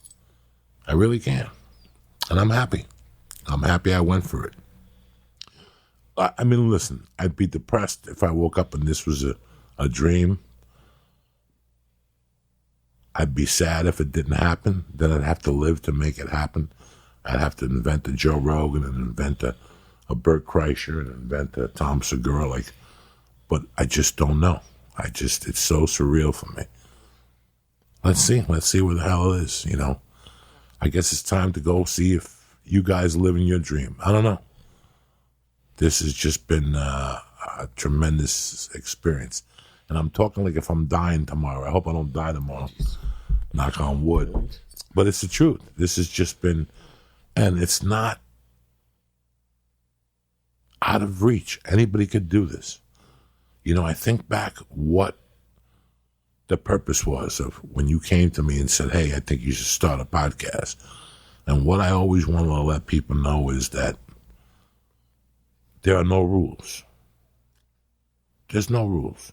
I really can't. And I'm happy. I'm happy I went for it. I mean, listen, I'd be depressed if I woke up and this was a dream. I'd be sad if it didn't happen. Then I'd have to live to make it happen. I'd have to invent a Joe Rogan and invent a Bert Kreischer and invent a Tom Segura. But I just don't know. It's so surreal for me. Let's see where the hell it is, you know. I guess it's time to go see if you guys live in your dream. I don't know. This has just been a tremendous experience. And I'm talking like if I'm dying tomorrow. I hope I don't die tomorrow. Knock on wood. But it's the truth. This has just been, and it's not out of reach. Anybody could do this. You know, I think back what the purpose was of when you came to me and said, hey, I think you should start a podcast. And what I always want to let people know is that there are no rules. There's no rules.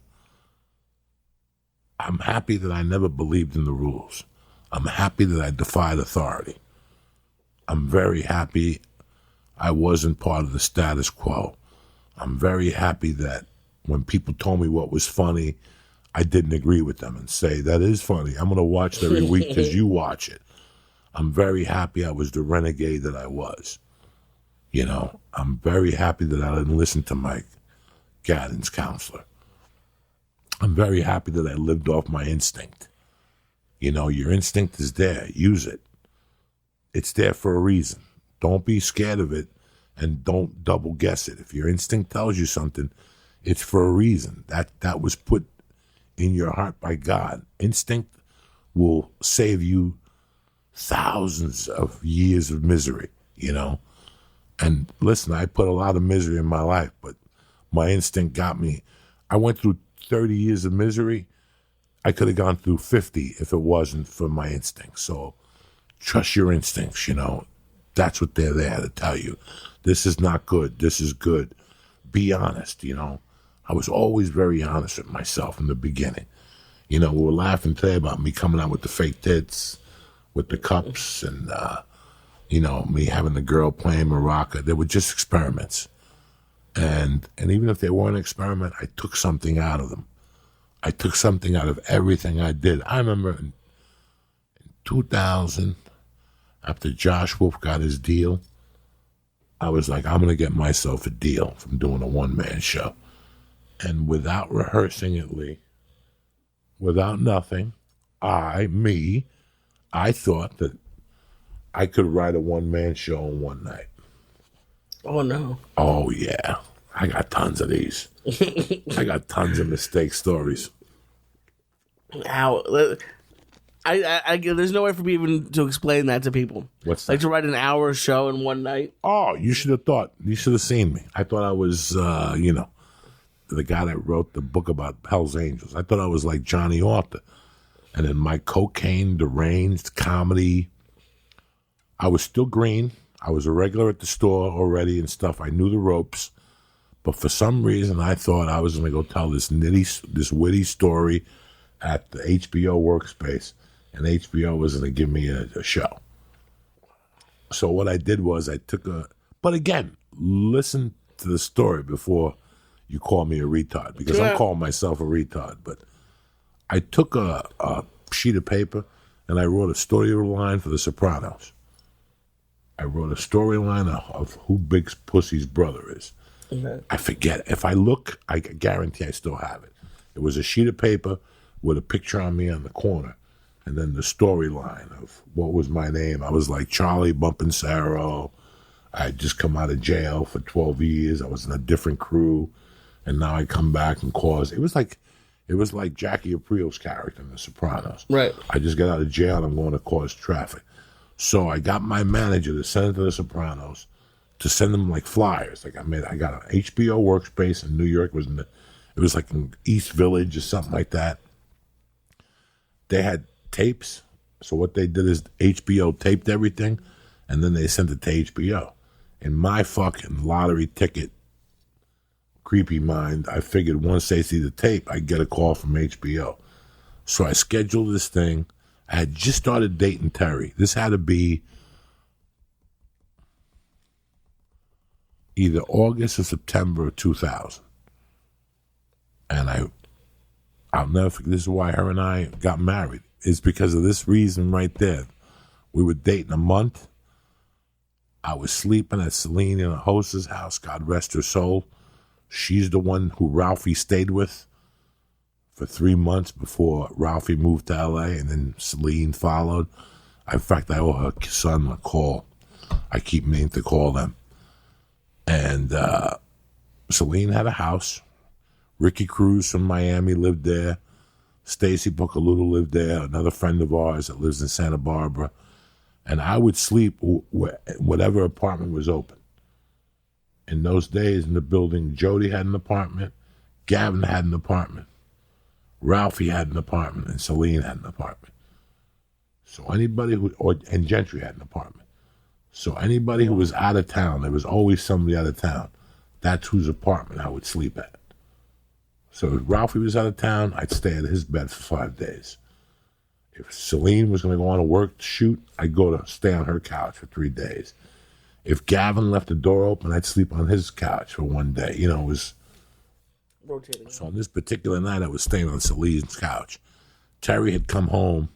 I'm happy that I never believed in the rules. I'm happy that I defied authority. I'm very happy I wasn't part of the status quo. I'm very happy that when people told me what was funny, I didn't agree with them and say, that is funny. I'm going to watch it every week because you watch it. I'm very happy I was the renegade that I was. You know, I'm very happy that I didn't listen to my guidance counselor. I'm very happy that I lived off my instinct. You know, your instinct is there. Use it. It's there for a reason. Don't be scared of it and don't double guess it. If your instinct tells you something, it's for a reason. That was put in your heart by God. Instinct will save you thousands of years of misery, you know. And listen, I put a lot of misery in my life, but my instinct got me. I went through 30 years of misery. I could have gone through 50 if it wasn't for my instincts. So trust your instincts, you know. That's what they're there to tell you. This is not good. This is good. Be honest, you know. I was always very honest with myself in the beginning. You know, we were laughing today about me coming out with the fake tits, with the cups, and, you know, me having the girl playing maraca. They were just experiments. And even if they weren't an experiment, I took something out of them. I took something out of everything I did. I remember in 2000, after Josh Wolf got his deal, I was like, I'm going to get myself a deal from doing a one-man show. And without rehearsing it, Lee, without nothing, I thought that I could write a one-man show in one night. Oh, no. Oh, yeah. I got tons of these. I got tons of mistake stories. Ow. There's no way for me even to explain that to people. What's that? Like to write an hour show in one night. Oh, you should have thought. You should have seen me. I thought I was, you know, the guy that wrote the book about Hell's Angels. I thought I was like Johnny Arthur. And in my cocaine, deranged comedy, I was still green. I was a regular at the store already and stuff. I knew the ropes. But for some reason, I thought I was going to go tell this witty story at the HBO workspace. And HBO was going to give me a show. So what I did was I took but again, listen to the story before you call me a retard, because I'm calling myself a retard. But I took a sheet of paper and I wrote a storyline for The Sopranos. I wrote a storyline of who Big Pussy's brother is. Okay. I forget. If I look, I guarantee I still have it. It was a sheet of paper with a picture on me on the corner. And then the storyline of what was my name. I was like Charlie Bumpensaro. I had just come out of jail for 12 years. I was in a different crew. And now I come back and cause. It was like Jackie April's character in The Sopranos. Right. I just got out of jail and I'm going to cause traffic. So I got my manager to send it to The Sopranos to send them like flyers. Like I got an HBO workspace in New York. It was like in East Village or something like that. They had tapes. So what they did is HBO taped everything and then they sent it to HBO. In my fucking lottery ticket creepy mind, I figured once they see the tape, I'd get a call from HBO. So I scheduled this thing. I had just started dating Terry. This had to be either August or September of 2000. And I'll never forget, this is why her and I got married. It's because of this reason right there. We were dating a month. I was sleeping at Celine in a hostess house, God rest her soul. She's the one who Ralphie stayed with for 3 months before Ralphie moved to LA, and then Celine followed. In fact, I owe her son a call. I keep meaning to call them. And Celine had a house. Ricky Cruz from Miami lived there. Stacy Buccaludo lived there, another friend of ours that lives in Santa Barbara. And I would sleep whatever apartment was open. in those days in the building, Jody had an apartment, Gavin had an apartment, Ralphie had an apartment, and Celine had an apartment. So anybody and Gentry had an apartment. So anybody who was out of town, there was always somebody out of town. That's whose apartment I would sleep at. So if Ralphie was out of town, I'd stay at his bed for 5 days. If Celine was going to go on a work shoot, I'd go to stay on her couch for 3 days. If Gavin left the door open, I'd sleep on his couch for 1 day. You know, it was rotating. So on this particular night, I was staying on Celine's couch. Terry had come home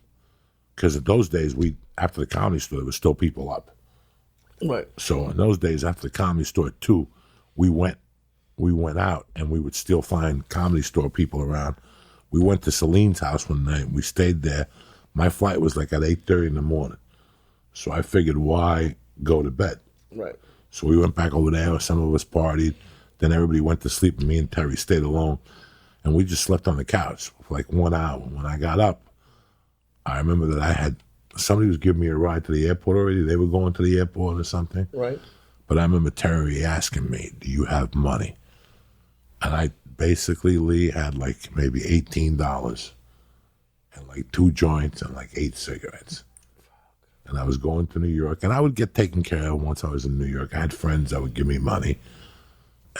because in those days, after the Comedy Store, there was still people up. Right. So in those days, after the Comedy Store at 2, we went out and we would still find Comedy Store people around. We went to Celine's house one night. We stayed there. My flight was like at 8:30 in the morning. So I figured, why go to bed? Right. So we went back over there. Some of us partied. Then everybody went to sleep, and me and Terry stayed alone. And we just slept on the couch for like 1 hour. When I got up, I remember that somebody was giving me a ride to the airport already. They were going to the airport or something. Right. But I remember Terry asking me, do you have money? And I basically, Lee, had like maybe $18 and like 2 joints and like 8 cigarettes. And I was going to New York, and I would get taken care of once I was in New York. I had friends that would give me money.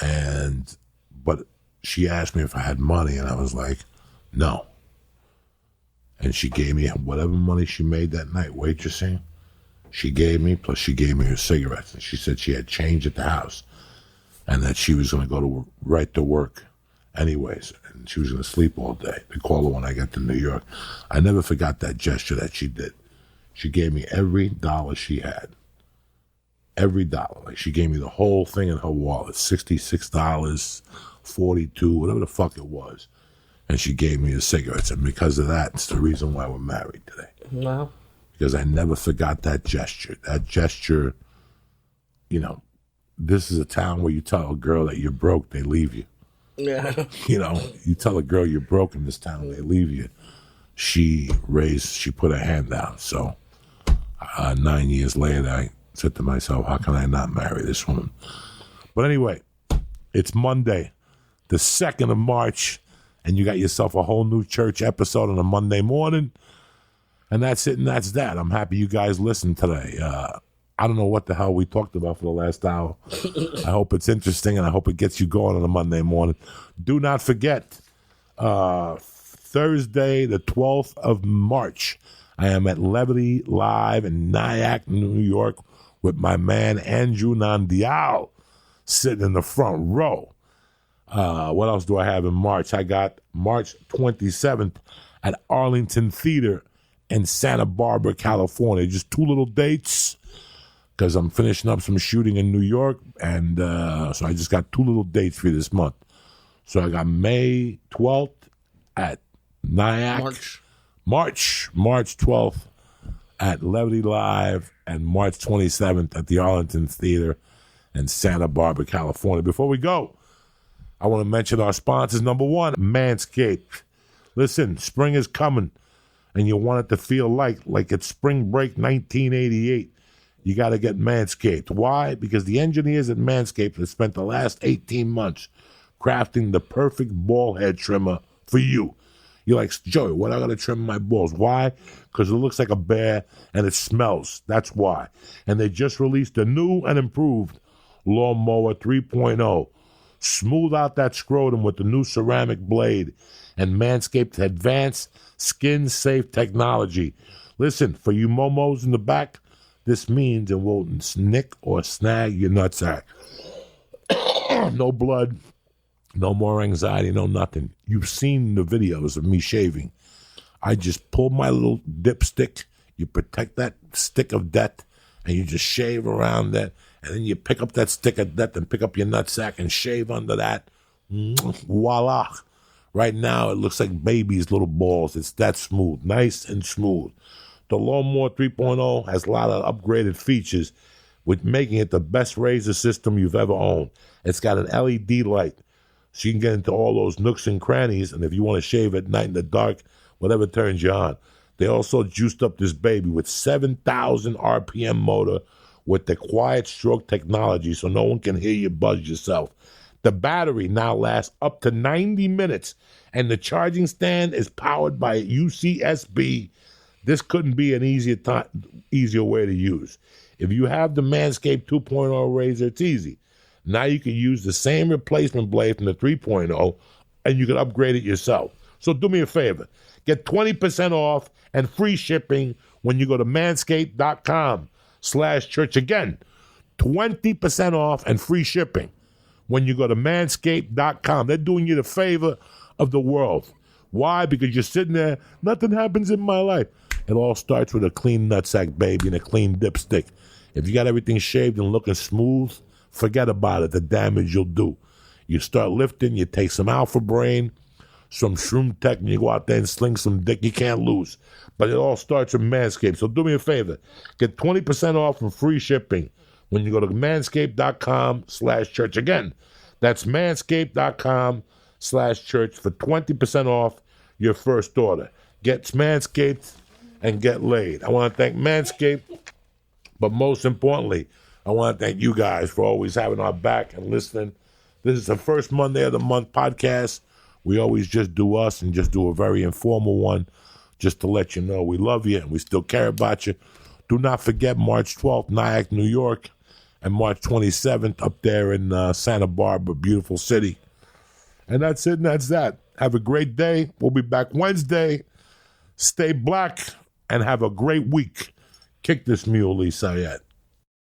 But she asked me if I had money, and I was like, no. And she gave me whatever money she made that night waitressing. She gave me, plus she gave me her cigarettes. And she said she had change at the house and that she was going to go right to work anyways. And she was going to sleep all day. They called her when I got to New York. I never forgot that gesture that she did. She gave me every dollar she had. Every dollar. Like, she gave me the whole thing in her wallet. $66, $42, whatever the fuck it was. And she gave me the cigarettes. And because of that, it's the reason why we're married today. Wow. Because I never forgot that gesture. That gesture, you know, this is a town where you tell a girl that you're broke, they leave you. Yeah. You know, you tell a girl you're broke in this town, they leave you. She put her hand down. So 9 years later, I said to myself, how can I not marry this woman? But anyway, it's Monday, the 2nd of March, and you got yourself a whole new church episode on a Monday morning. And that's it, and that's that. I'm happy you guys listened today. I don't know what the hell we talked about for the last hour. I hope it's interesting, and I hope it gets you going on a Monday morning. Do not forget, Thursday, the 12th of March, I am at Levity Live in Nyack, New York, with my man Andrew Nandial sitting in the front row. What else do I have in March? I got March 27th at Arlington Theater in Santa Barbara, California. Just 2 little dates because I'm finishing up some shooting in New York, and so I just got 2 little dates for you this month. So I got May 12th at Nyack. March 12th at Levity Live, and March 27th at the Arlington Theater in Santa Barbara, California. Before we go, I want to mention our sponsors. Number 1, Manscaped. Listen, spring is coming, and you want it to feel like it's spring break 1988. You got to get Manscaped. Why? Because the engineers at Manscaped have spent the last 18 months crafting the perfect ball head trimmer for you. You're like, Joey, what I got to trim my balls? Why? Because it looks like a bear and it smells. That's why. And they just released a new and improved Lawnmower 3.0. Smooth out that scrotum with the new ceramic blade and Manscaped's advanced skin-safe technology. Listen, for you momos in the back, this means it won't nick or snag your nutsack. No blood, no more anxiety, no nothing. You've seen the videos of me shaving. I just pull my little dipstick, you protect that stick of death, and you just shave around that, and then you pick up that stick of death and pick up your nutsack and shave under that. Voila. Right now, it looks like baby's little balls. It's that smooth, nice and smooth. The Lawnmower 3.0 has a lot of upgraded features, with making it the best razor system you've ever owned. It's got an LED light, so you can get into all those nooks and crannies, and if you want to shave at night in the dark, whatever turns you on. They also juiced up this baby with 7,000 RPM motor with the quiet stroke technology so no one can hear you buzz yourself. The battery now lasts up to 90 minutes, and the charging stand is powered by USB. This couldn't be an easier way to use. If you have the Manscaped 2.0 razor, it's easy. Now you can use the same replacement blade from the 3.0, and you can upgrade it yourself. So do me a favor. Get 20% off and free shipping when you go to manscaped.com/church. Again, 20% off and free shipping when you go to manscaped.com. They're doing you the favor of the world. Why? Because you're sitting there, nothing happens in my life. It all starts with a clean nutsack, baby, and a clean dipstick. If you got everything shaved and looking smooth, forget about it, the damage you'll do. You start lifting, you take some Alpha Brain, some Shroom Tech, and you go out there and sling some dick you can't lose. But it all starts with Manscaped. So do me a favor. Get 20% off and free shipping when you go to manscaped.com/church. Again, that's manscaped.com/church for 20% off your first order. Get Manscaped and get laid. I want to thank Manscaped, but most importantly, I want to thank you guys for always having our back and listening. This is the first Monday of the month podcast. We always just do us and just do a very informal one just to let you know we love you and we still care about you. Do not forget March 12th, Nyack, New York, and March 27th up there in Santa Barbara, beautiful city. And that's it and that's that. Have a great day. We'll be back Wednesday. Stay black and have a great week. Kick this mule, Lee Sayed.